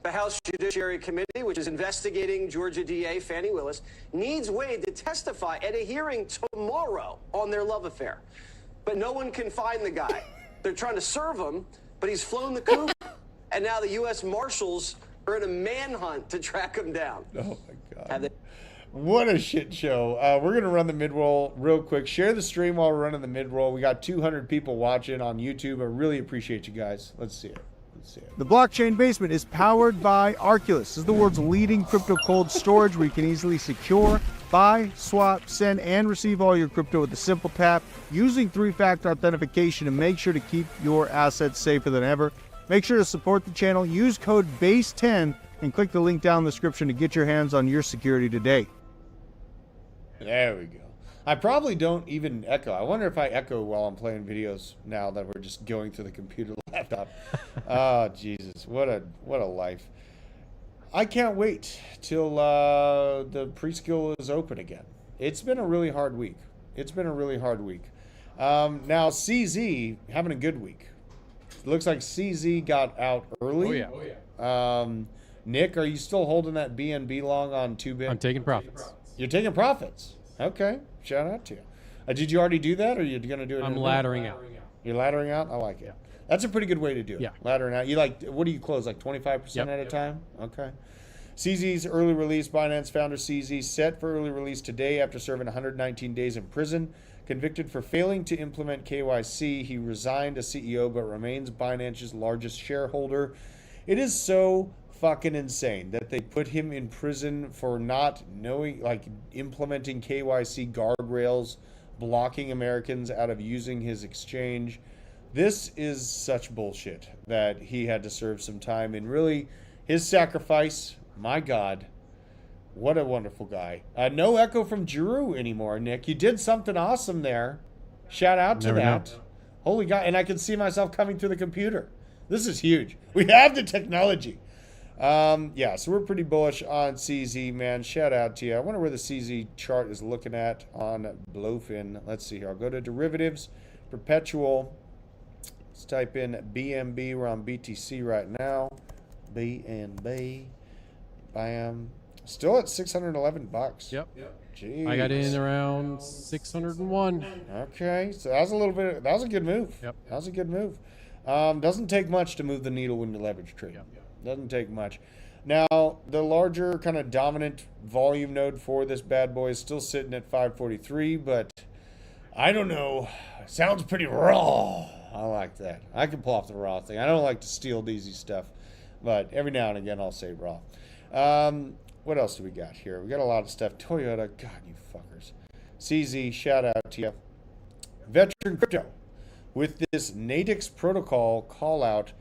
The House Judiciary Committee, which is investigating Georgia DA Fani Willis, needs Wade to testify at a hearing tomorrow on their love affair. But no one can find the guy. They're trying to serve him, but he's flown the coop, and now the U.S. Marshals are in a manhunt to track him down. Oh, my God. What a shit show. We're going to run the mid-roll real quick. Share the stream while we're running the mid-roll. We got 200 people watching on YouTube. I really appreciate you guys. Let's see it. The Blockchain Basement is powered by Arculus. This is the world's leading crypto cold storage where you can easily secure, buy, swap, send, and receive all your crypto with a simple tap using 3-factor authentication to make sure to keep your assets safer than ever. Make sure to support the channel. Use code BASE10 and click the link down in the description to get your hands on your security today. There we go. I probably don't even echo. I wonder if I echo while I'm playing videos now that we're just going through the computer laptop. Oh, Jesus. What a life. I can't wait till the preschool is open again. It's been a really hard week. Now, CZ having a good week. It looks like CZ got out early. Oh, yeah. Nick, are you still holding that BNB long on 2-bit? I'm taking profits. You're taking profits. Okay. Shout out to you. Did you already do that, or are you going to do it? I'm laddering out. You're laddering out? I like it. Yeah. That's a pretty good way to do it. Yeah. Laddering out. What do you close, like 25% Yep. at a time? Okay. CZ's early release. Binance founder CZ set for early release today after serving 119 days in prison. Convicted for failing to implement KYC, he resigned as CEO but remains Binance's largest shareholder. It is so fucking insane that they put him in prison for not knowing, implementing KYC guardrails, blocking Americans out of using his exchange. This is such bullshit that he had to serve some time. And really, his sacrifice, my God, what a wonderful guy. No echo from Giroux anymore, Nick. You did something awesome there. Shout out to Never that. know. Holy God. And I can see myself coming through the computer. This is huge. We have the technology. Yeah, so we're pretty bullish on CZ, man. Shout out to you. I wonder where the CZ chart is looking at on Blowfin. Let's see here. I'll go to derivatives, perpetual. Let's type in BNB. We're on BTC right now. BNB. Bam. Still at $611. Yep. Jeez. I got in around 601. Okay, so that was a good move. Yep. That was a good move. Doesn't take much to move the needle when you leverage trade. Yep. Doesn't take much. Now, the larger kind of dominant volume node for this bad boy is still sitting at 543, but I don't know. Sounds pretty raw. I like that. I can pull off the raw thing. I don't like to steal easy stuff, but every now and again I'll say raw. What else do we got here? We got a lot of stuff. Toyota, God, you fuckers. CZ, shout out to you. Veteran Crypto with this Natix protocol call out.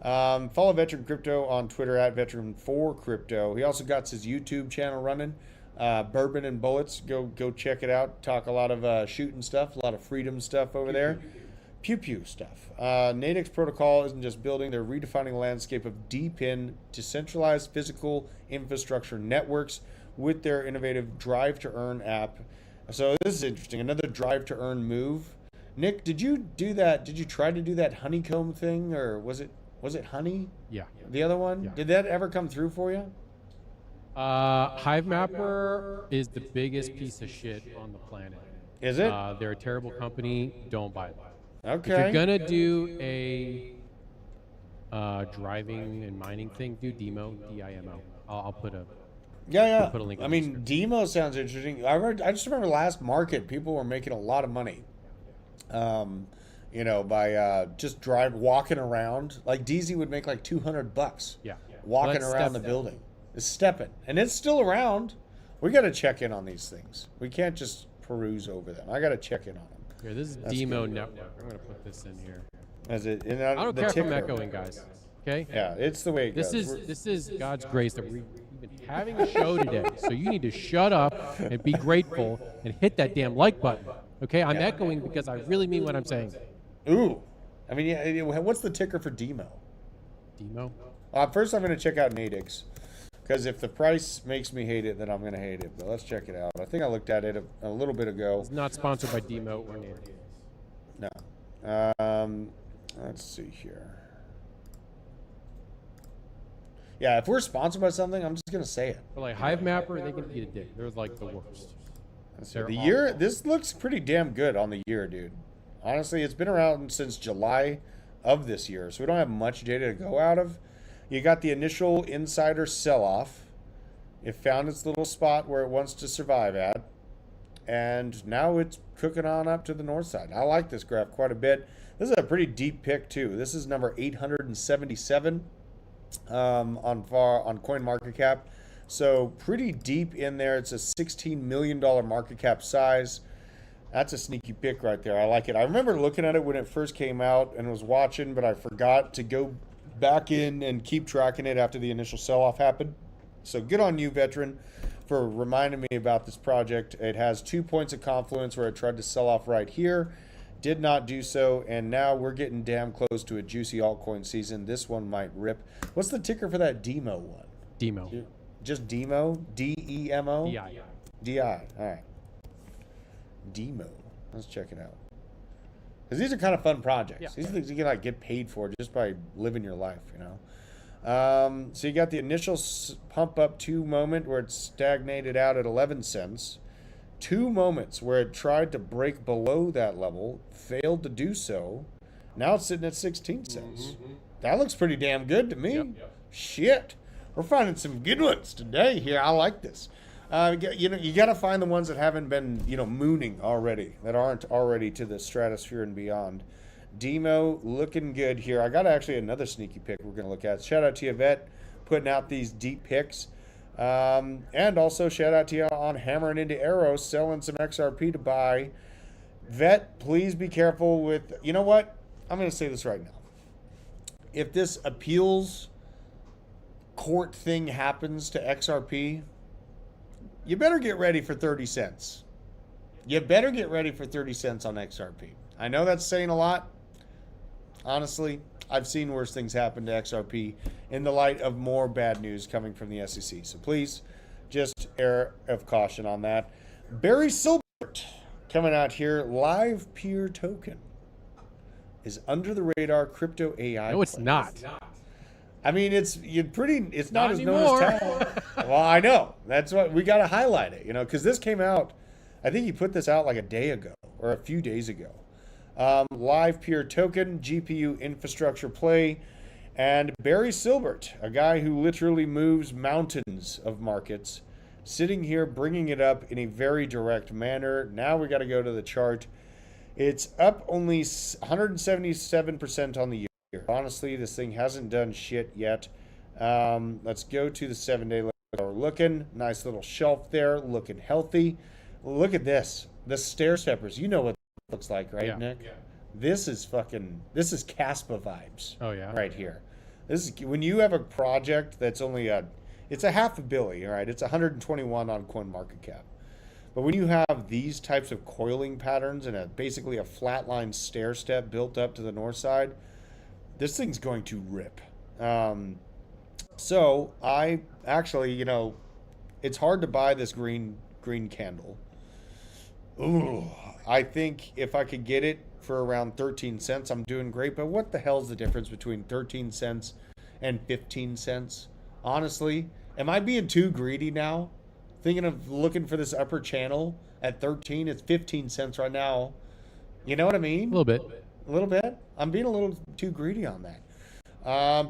Follow Veteran Crypto on Twitter at Veteran4Crypto. He also got his YouTube channel running, Bourbon and Bullets. Go check it out. Talk a lot of shooting stuff, a lot of freedom stuff over there. Pew stuff. Natix protocol isn't just building; they're redefining the landscape of deep-in decentralized physical infrastructure networks with their innovative Drive to Earn app. So this is interesting. Another Drive to Earn move. Nick, did you do that? Did you try to do that honeycomb thing, or was it Honey? Yeah. The other one? Yeah. Did that ever come through for you? Hive Mapper is the biggest piece of shit on the planet. Is it? They're a terrible company. Don't buy them. Okay. If you're gonna do a driving and mining thing, do Demo, D-I-M-O. I'll put a Yeah. put a link I in the mean, Demo sounds interesting. I just remember last market, people were making a lot of money. you know, by just walking around. Like DZ would make like $200 Yeah. walking Well, around the building. It's stepping, and it's still around. We got to check in on these things. We can't just peruse over them. I got to check in on them. Here, this is Demo Network. I'm gonna put this in here. As it, and I don't the care if I'm ticker. echoing, guys. Okay. Yeah, it's the way it This goes. is God's grace that we've been having a show today. So you need to shut up and be grateful and hit that damn like button. Okay, I'm echoing because I really mean what I'm saying. Ooh, I mean, yeah. What's the ticker for Demo? Demo. First, I'm going to check out Nadix, because if the price makes me hate it, then I'm going to hate it. But let's check it out. I think I looked at it a little bit ago. It's not sponsored by Demo or Native. No. Let's see here. Yeah, if we're sponsored by something, I'm just going to say it. But like Hive Mapper, they can eat a dick. They're like the worst. The year, this looks pretty damn good on the year, dude. Honestly, it's been around since July of this year, so we don't have much data to go out of. You got the initial insider sell-off. It found its little spot where it wants to survive at, and now it's cooking on up to the north side. I like this graph quite a bit. This is a pretty deep pick too. This is number 877 on CoinMarketCap. So pretty deep in there. It's a $16 million market cap size. That's a sneaky pick right there. I like it. I remember looking at it when it first came out and was watching, but I forgot to go back in and keep tracking it after the initial sell-off happened. So good on you, veteran, for reminding me about this project. It has 2 points of confluence where it tried to sell off right here. Did not do so, and now we're getting damn close to a juicy altcoin season. This one might rip. What's the ticker for that Demo one? Demo. Just Demo? D-E-M-O? DI. D-I. All right. Demo. Let's check it out. Because these are kind of fun projects. Yeah. These are things you can like get paid for just by living your life, you know. So you got the initial pump up 2 moment where it stagnated out at 11 cents. 2 moments where it tried to break below that level, failed to do so. Now it's sitting at 16 cents. That looks pretty damn good to me. Shit. We're finding some good ones today here. I like this. You got to find the ones that haven't been, mooning already, that aren't already to the stratosphere and beyond. Demo looking good here. I got actually another sneaky pick we're going to look at. Shout out to Yvette putting out these deep picks. And also shout out to you on hammering into arrows, selling some XRP to buy. Vet, please be careful with, you know what? I'm going to say this right now. If this appeals court thing happens to XRP, you better get ready for 30 cents. You better get ready for 30 cents on XRP. I know that's saying a lot. Honestly, I've seen worse things happen to XRP in the light of more bad news coming from the SEC. So please, just err of caution on that. Barry Silbert coming out here. Live Peer Token is under the radar crypto AI. No, it's play. not. I mean, it's not Not as anymore. known as talent. Well, I know. That's what we got to highlight it, because this came out, I think he put this out like a day ago or a few days ago. Live Peer Token, GPU infrastructure play, and Barry Silbert, a guy who literally moves mountains of markets, sitting here bringing it up in a very direct manner. Now we got to go to the chart. It's up only 177% on the year. Honestly, this thing hasn't done shit yet. Let's go to the 7-day level. We're looking. Nice little shelf there, looking healthy. Look at this. The stair steppers. You know what it looks like, right, Yeah. Nick? Yeah. This is Caspa vibes. Oh, yeah. Right here. This is when you have a project that's only it's a half a billy, all right? It's 121 on CoinMarketCap. But when you have these types of coiling patterns and basically a flatline stair step built up to the north side, this thing's going to rip. So I actually, it's hard to buy this green candle. Ooh, I think if I could get it for around 13 cents, I'm doing great. But what the hell's the difference between 13 cents and 15 cents? Honestly, am I being too greedy now? Thinking of looking for this upper channel at 13, it's 15 cents right now. You know what I mean? A little bit. A little bit. I'm being a little too greedy on that.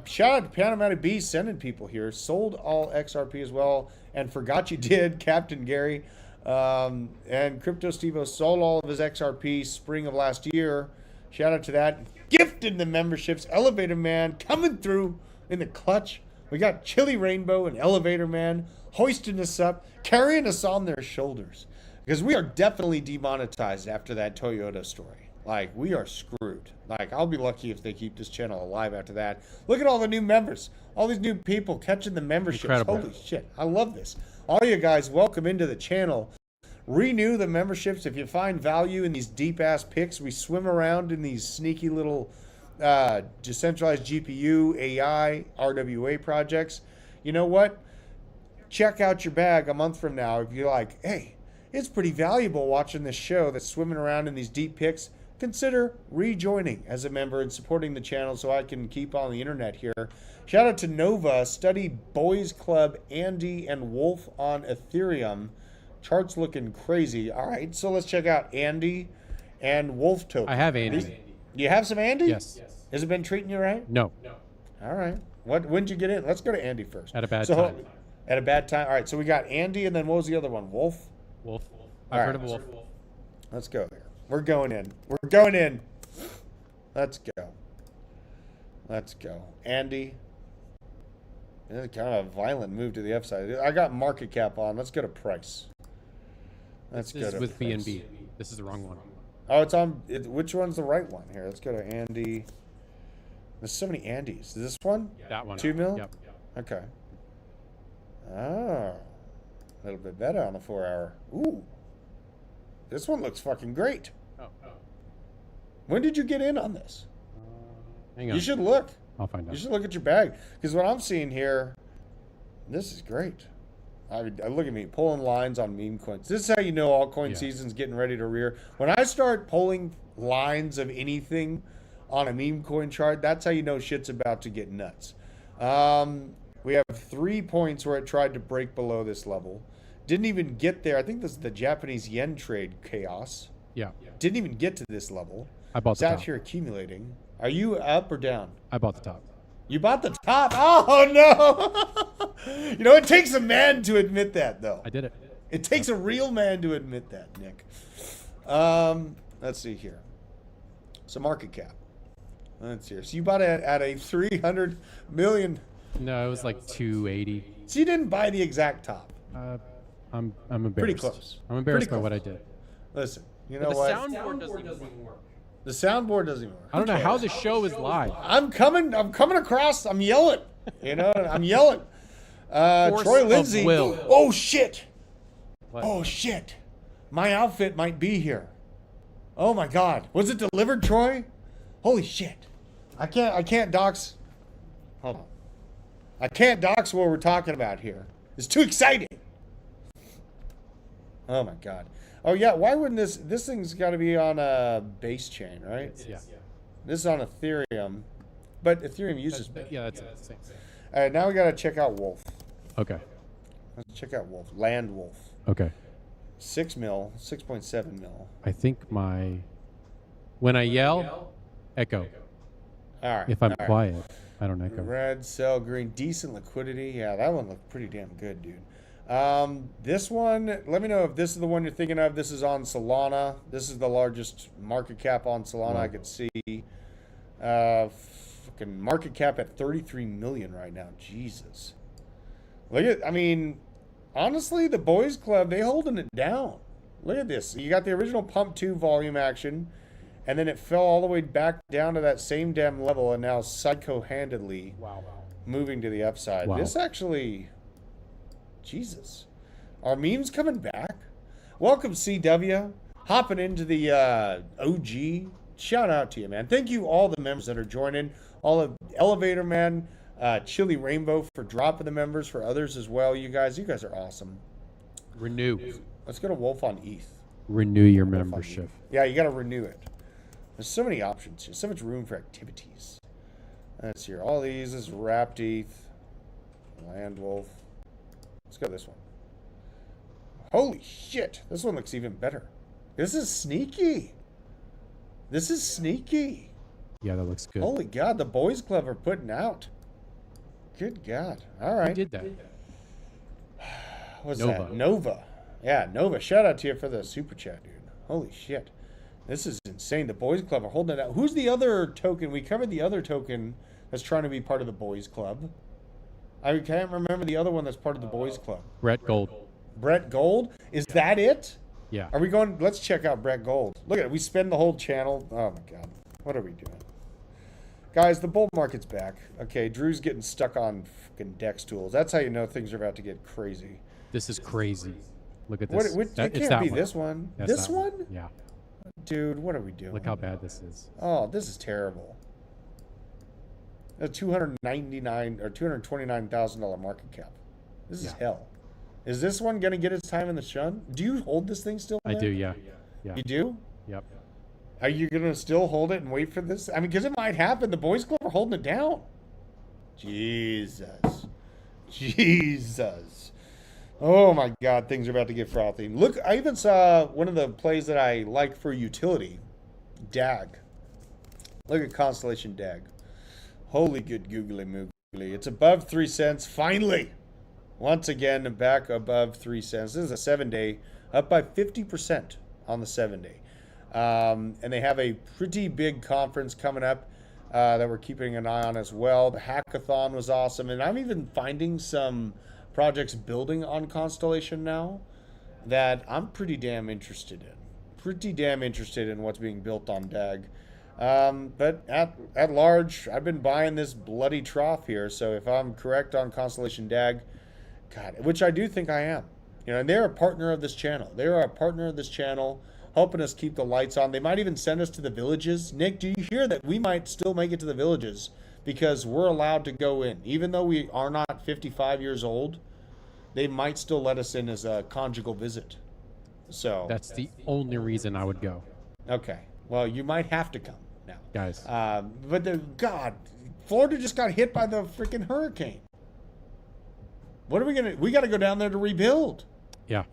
Shout out to Panamatic Beast sending people here. Sold all XRP as well, and forgot you did, Captain Gary. And Crypto Stevo sold all of his XRP spring of last year. Shout out to that. Gifted the memberships. Elevator Man coming through in the clutch. We got Chili Rainbow and Elevator Man hoisting us up, carrying us on their shoulders. Because we are definitely demonetized after that Toyota story. Like, we are screwed. Like, I'll be lucky if they keep this channel alive after that. Look at all the new members. All these new people catching the memberships. Incredible. Holy shit. I love this. All you guys, welcome into the channel. Renew the memberships if you find value in these deep-ass picks. We swim around in these sneaky little decentralized GPU, AI, RWA projects. You know what? Check out your bag a month from now if you're like, hey, it's pretty valuable watching this show that's swimming around in these deep picks. Consider rejoining as a member and supporting the channel so I can keep on the internet here. Shout out to Nova, Study Boys Club, Andy, and Wolf on Ethereum. Chart's looking crazy. All right, so let's check out Andy and Wolf token. I have Andy. You have some Andy? Yes. Has it been treating you right? No. All right. When'd you get in? Let's go to Andy first. At a bad time. At a bad time. All right, so we got Andy, and then what was the other one? Wolf? Wolf. All I've right. heard of Wolf. Let's go there. We're going in. We're going in. Let's go. Let's go. Andy. This is kind of a violent move to the upside. I got market cap on. Let's go to price. Let's This go is to with price. BNB. This is the wrong one. Oh, it's on. Which one's the right one? Here, let's go to Andy. There's so many Andys. Is this one? That one. 2 mil? Yep. Okay. Oh. A little bit better on the 4 hour. Ooh. This one looks fucking great. Oh. When did you get in on this? Hang on. You should look. I'll find out. You should look at your bag. Because what I'm seeing here, this is great. Look at me, pulling lines on meme coins. This is how you know altcoin season's getting ready to rear. When I start pulling lines of anything on a meme coin chart, that's how you know shit's about to get nuts. We have 3 points where it tried to break below this level. Didn't even get there. I think this is the Japanese yen trade chaos. Yeah. Didn't even get to this level. I bought It's the out top. here accumulating. Are you up or down? I bought the top. You bought the top? Oh, no. You know, it takes a man to admit that, though. I did it. It takes a real man to admit that, Nick. Let's see here. So market cap. Let's see here. So you bought it at a 300 million. No, it was like 280. So you didn't buy the exact top. I'm embarrassed. Pretty close. I'm embarrassed Pretty by what I close. did. Listen, you know the what? soundboard doesn't even work. The soundboard doesn't even work. I don't know how the show is live. I'm coming across. I'm yelling. You know, I'm yelling. Force Troy of Lindsay. will. Oh shit. What? Oh shit. My outfit might be here. Oh my god. Was it delivered, Troy? Holy shit. I can't dox. Hold on. I can't dox what we're talking about here. It's too exciting. Oh my god. Oh yeah, why wouldn't this thing's got to be on a base chain, right? Yeah. This is on Ethereum, but Ethereum uses. Yeah, that's it. Same. All right, now we got to check out Wolf. Okay. Let's check out Wolf. Land Wolf. Okay. 6 mil, 6.7 mil. I think when I yell, echo. All right. If I'm all right. quiet, I don't echo. Red, sell, green, decent liquidity. Yeah, that one looked pretty damn good, dude. This one, let me know if this is the one you're thinking of. This is on Solana. This is the largest market cap on Solana I could see. Fucking market cap at 33 million right now. Jesus. Look at, I mean, honestly, the boys club, they holding it down. Look at this. You got the original pump 2 volume action, and then it fell all the way back down to that same damn level, and now psycho-handedly moving to the upside. Wow. This actually, Jesus. Are memes coming back? Welcome, CW. Hopping into the OG. Shout out to you, man. Thank you all the members that are joining. All of Elevator Man, Chili Rainbow for dropping the members, for others as well. You guys are awesome. Renew. Let's go to Wolf on ETH. Renew your Wolf on membership. ETH. Yeah, you got to renew it. There's so many options here. So much room for activities. Let's see here. All these is wrapped ETH. Land Wolf. Let's go this one. Holy shit. This one looks even better. This is sneaky. This is sneaky. Yeah, that looks good. Holy God, the boys club are putting out. Good God. All Who right. did that? What's Nova. that? Nova. Yeah, Nova. Shout out to you for the super chat, dude. Holy shit. This is insane. The Boys Club are holding it out. Who's the other token? We covered the other token that's trying to be part of the Boys Club. I can't remember the other one that's part of the Boys Club. Brett Gold. Brett Gold? Is that it? Yeah. Are we going? Let's check out Brett Gold. Look at it. We spend the whole channel. Oh my God. What are we doing? Guys, the bull market's back. Okay, Drew's getting stuck on fucking DEX tools. That's how you know things are about to get crazy. This is crazy. Look at this. It can't be this one. That's This that one? Yeah. Dude, what are we doing? Look how bad this is. Oh, this is terrible. A $299 or $229,000 market cap. This is hell. Is this one gonna get its time in the sun? Do you hold this thing still? I do, yeah. You do? Yep. Are you gonna still hold it and wait for this? I mean, because it might happen. The Boys Club are holding it down. Jesus. Oh my God, things are about to get frothy. Look, I even saw one of the plays that I like for utility, DAG. Look at Constellation DAG. Holy good googly moogly. It's above 3 cents, finally. Once again, back above 3 cents. This is a 7-day, up by 50% on the 7-day. And they have a pretty big conference coming up that we're keeping an eye on as well. The hackathon was awesome. And I'm even finding some projects building on Constellation now that I'm pretty damn interested in. Pretty damn interested in what's being built on DAG. But at large, I've been buying this bloody trough here. So if I'm correct on Constellation DAG, God, which I do think I am. You know, and they're a partner of this channel. They are a partner of this channel, helping us keep the lights on. They might even send us to the villages. Nick, do you hear that we might still make it to the villages because we're allowed to go in? Even though we are not 55 years old, they might still let us in as a conjugal visit. So that's the only reason I would go. Okay. Well, you might have to come now. Guys. But God, Florida just got hit by the freaking hurricane. What are we going to... We got to go down there to rebuild. Yeah.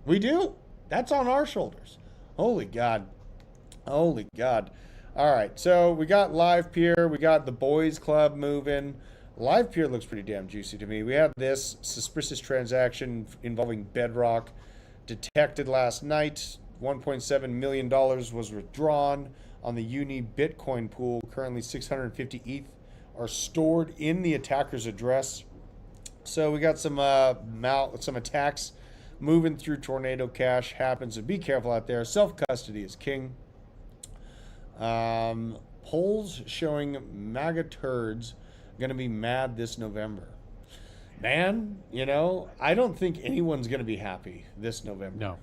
We do. That's on our shoulders. Holy God. Holy God. All right. So we got Live Peer. We got the Boys Club moving. Live Peer looks pretty damn juicy to me. We have this suspicious transaction involving Bedrock detected last night. $1.7 million was withdrawn on the Uni Bitcoin pool. Currently 650 ETH are stored in the attacker's address. So we got some attacks moving through Tornado Cash. Happens, so be careful out there. Self-custody is king. Polls showing MAGA turds going to be mad this November. Man, you know, I don't think anyone's going to be happy this November. No.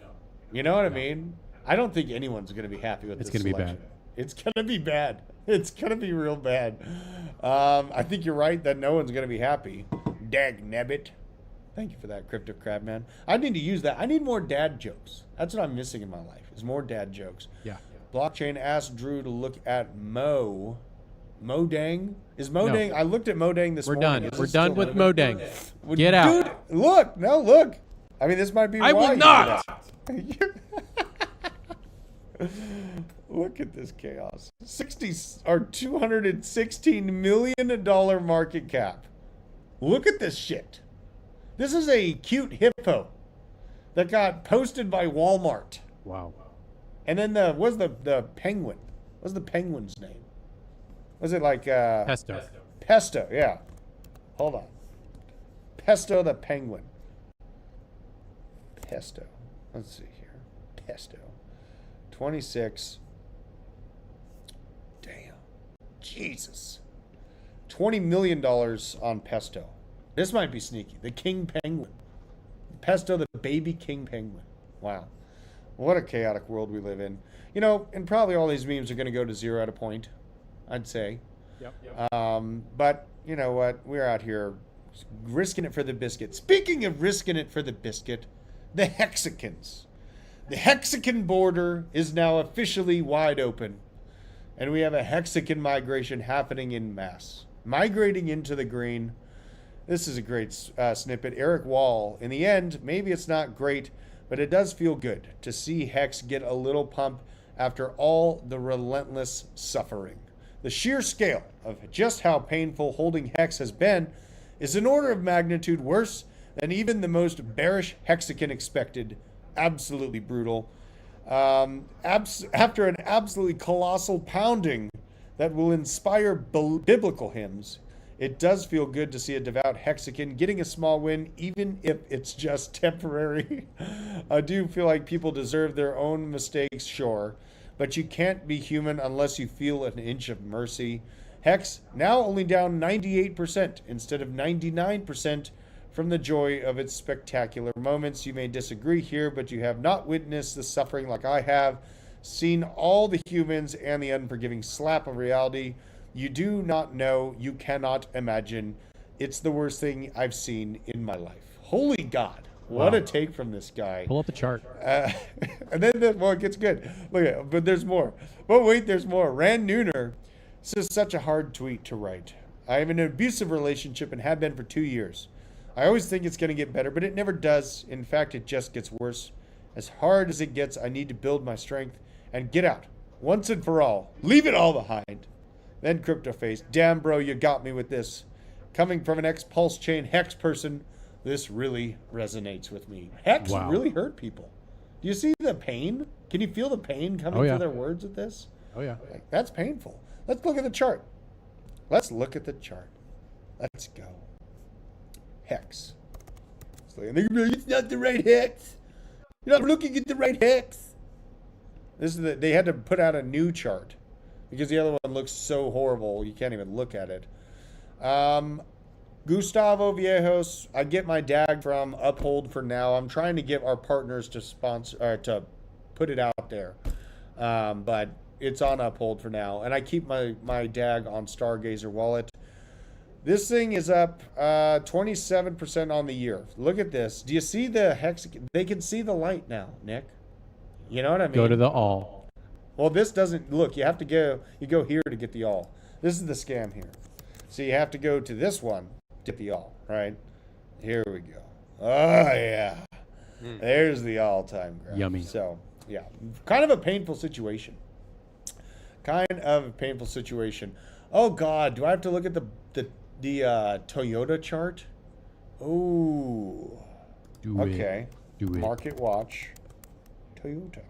You know what I mean? I don't think anyone's going to be happy with this It's going to be bad. It's going to be bad. It's going to be real bad. I think you're right that no one's going to be happy. Dag nabbit. Thank you for that, Crypto Crab Man. I need to use that. I need more dad jokes. That's what I'm missing in my life, is more dad jokes. Yeah. Blockchain asked Drew to look at Modang. Is Modang? No. I looked at Modang this morning. We're done with Modang. Get out. Dude, look. No, look. I mean, this might be I why will you not. did that. Look at this chaos. 216 million dollar market cap. Look at this shit. This is a cute hippo that got posted by Walmart. Wow. And then what's the penguin? What's the penguin's name? Was it like Pesto. Pesto, yeah. Hold on. Pesto the penguin. Pesto. Let's see here. Pesto. 26. Damn. Jesus. $20 million on Pesto. This might be sneaky. The king penguin. Pesto the baby king penguin. Wow. What a chaotic world we live in. You know, and probably all these memes are going to go to zero at a point, I'd say. Yep. But you know what? We're out here risking it for the biscuit. Speaking of risking it for the biscuit, the Hexicans. The Hexican border is now officially wide open. And we have a Hexican migration happening in mass. Migrating into the green. This is a great snippet. Eric Wall. In the end, maybe it's not great, but it does feel good to see Hex get a little pump after all the relentless suffering. The sheer scale of just how painful holding Hex has been is an order of magnitude worse than even the most bearish Hexican expected. Absolutely brutal. After an absolutely colossal pounding that will inspire biblical hymns, it does feel good to see a devout Hexican getting a small win, even if it's just temporary. I do feel like people deserve their own mistakes, sure, but you can't be human unless you feel an inch of mercy. Hex now only down 98% instead of 99% from the joy of its spectacular moments. You may disagree here, but you have not witnessed the suffering like I have, seen all the humans and the unforgiving slap of reality. You do not know, you cannot imagine. It's the worst thing I've seen in my life. Holy God. What Wow. a take from this guy. Pull up the chart. And then, well, it gets good. Look at it, but there's more. But wait, there's more. Rand Nooner. This is such a hard tweet to write. I am in an abusive relationship and have been for 2 years. I always think it's going to get better, but it never does. In fact, it just gets worse. As hard as it gets, I need to build my strength and get out. Once and for all. Leave it all behind. Then CryptoFace. Damn, bro, you got me with this. Coming from an ex-Pulse Chain Hex person, this really resonates with me. Hex Wow. really hurt people. Do you see the pain? Can you feel the pain coming Oh, yeah. through their words with this? Oh yeah. Like, that's painful. Let's look at the chart. Let's look at the chart. Let's go. Hex. It's not the right hex. You're not looking at the right hex. This is they had to put out a new chart because the other one looks so horrible you can't even look at it. Gustavo Viejos, I get my DAG from Uphold for now. I'm trying to get our partners to sponsor to put it out there, but it's on Uphold for now, and I keep my DAG on Stargazer wallet. This thing is up 27% on the year. Look at this. Do you see the hex? They can see the light now, Nick. You know what I mean? Go to the all. Well, this doesn't look. You have to go. You go here to get the all. This is the scam here. So you have to go to this one to get the all. Right? Here we go. Oh yeah. There's the all-time graph. Yummy. So yeah, kind of a painful situation. Kind of a painful situation. Oh God, do I have to look at the Toyota chart? Oh. Do Okay. it. Do it. Market watch. Toyota.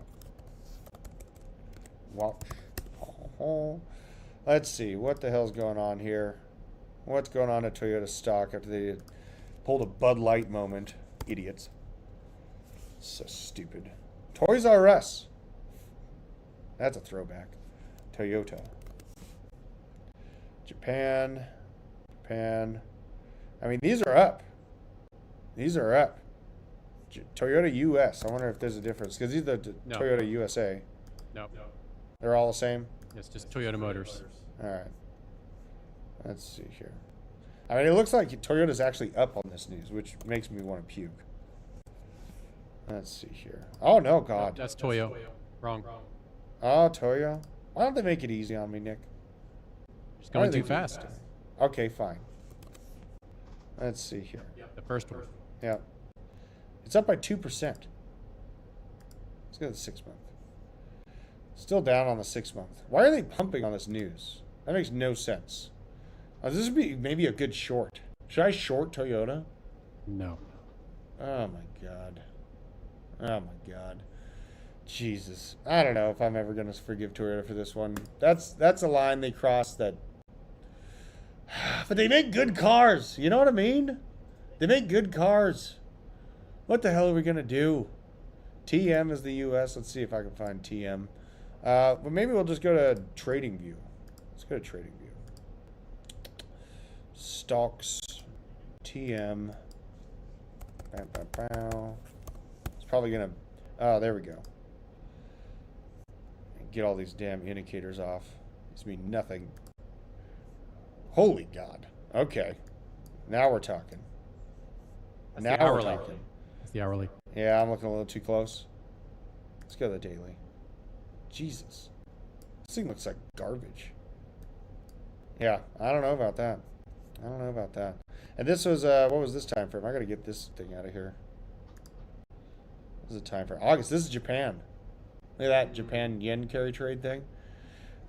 Watch. Oh. Let's see. What the hell's going on here? What's going on at Toyota stock after they pulled a Bud Light moment? Idiots. So stupid. Toys R Us. That's a throwback. Toyota. Japan. I mean, these are up. These are up. Toyota US. I wonder if there's a difference because these are the No. Toyota USA. No. They're all the same. It's just Toyota Motors. All right. Let's see here. I mean, it looks like Toyota's actually up on this news, which makes me want to puke. Let's see here. Oh no, God. That's Toyo. Wrong. Oh, Toyo. Why don't they make it easy on me, Nick? Just Why going are they too fast. Okay, fine. Let's see here. The first one. Yeah. It's up by 2%. Let's go to the 6 month. Still down on the 6 month. Why are they pumping on this news? That makes no sense. This would be maybe a good short. Should I short Toyota? No. Oh my God. Oh my God. Jesus. I don't know if I'm ever going to forgive Toyota for this one. That's a line they crossed that... But they make good cars. You know what I mean? They make good cars. What the hell are we going to do? TM is the US. Let's see if I can find TM. But maybe we'll just go to TradingView. Let's go to TradingView. Stocks. TM. It's probably going to... Oh, there we go. Get all these damn indicators off. This means nothing. Holy God. Okay. Now we're talking. That's Now the we're hourly. talking. That's the hourly. Yeah, I'm looking a little too close. Let's go to the daily. Jesus. This thing looks like garbage. Yeah, I don't know about that. I don't know about that. And this was, what was this time frame? I gotta get this thing out of here. This is a time frame. August. This is Japan. Look at that Japan yen carry trade thing.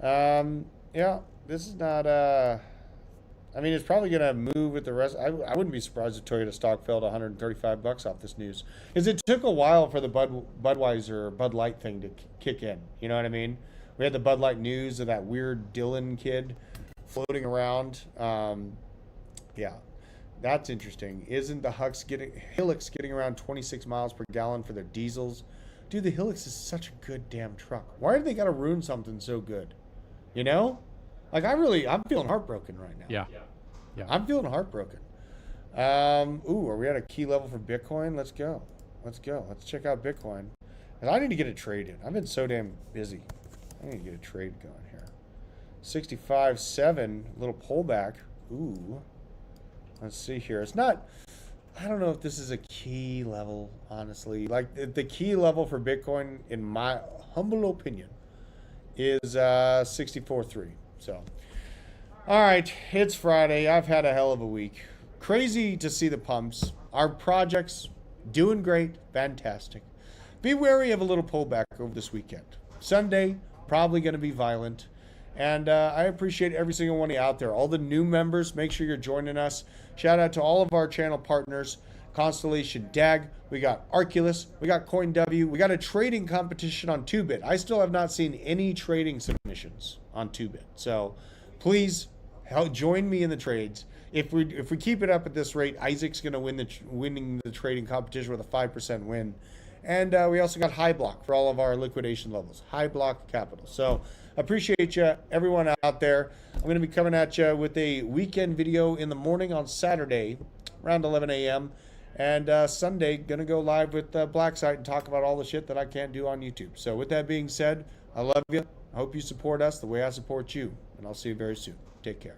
Yeah, this is not, that's I mean, it's probably going to move with the rest. I wouldn't be surprised if Toyota stock fell to $135 off this news. Because it took a while for the Budweiser or Bud Light thing to kick in. You know what I mean? We had the Bud Light news of that weird Dylan kid floating around. Yeah, that's interesting. Isn't the Hilux getting around 26 miles per gallon for their diesels? Dude, the Hilux is such a good damn truck. Why do they got to ruin something so good? You know? Like, I'm feeling heartbroken right now. Yeah. I'm feeling heartbroken. Are we at a key level for Bitcoin? Let's go. Let's check out Bitcoin. And I need to get a trade in. I've been so damn busy. I need to get a trade going here. 65.7, little pullback. Ooh. Let's see here. It's not, I don't know if this is a key level, honestly. Like, the key level for Bitcoin, in my humble opinion, is 64.3. So, all right, it's Friday. I've had a hell of a week. Crazy to see the pumps. Our projects doing great, fantastic. Be wary of a little pullback over this weekend. Sunday, probably going to be violent. And I appreciate every single one of you out there. All the new members, make sure you're joining us. Shout out to all of our channel partners. Constellation DAG, we got Arculus, we got CoinW, we got a trading competition on 2bit. I still have not seen any trading submissions on 2bit. So please join me in the trades. If we keep it up at this rate, Isaac's going to winning the trading competition with a 5% win. And we also got High Block for all of our liquidation levels. High Block Capital. So appreciate you, everyone out there. I'm going to be coming at you with a weekend video in the morning on Saturday around 11 a.m. And Sunday, going to go live with Blacksite and talk about all the shit that I can't do on YouTube. So with that being said, I love you. I hope you support us the way I support you. And I'll see you very soon. Take care.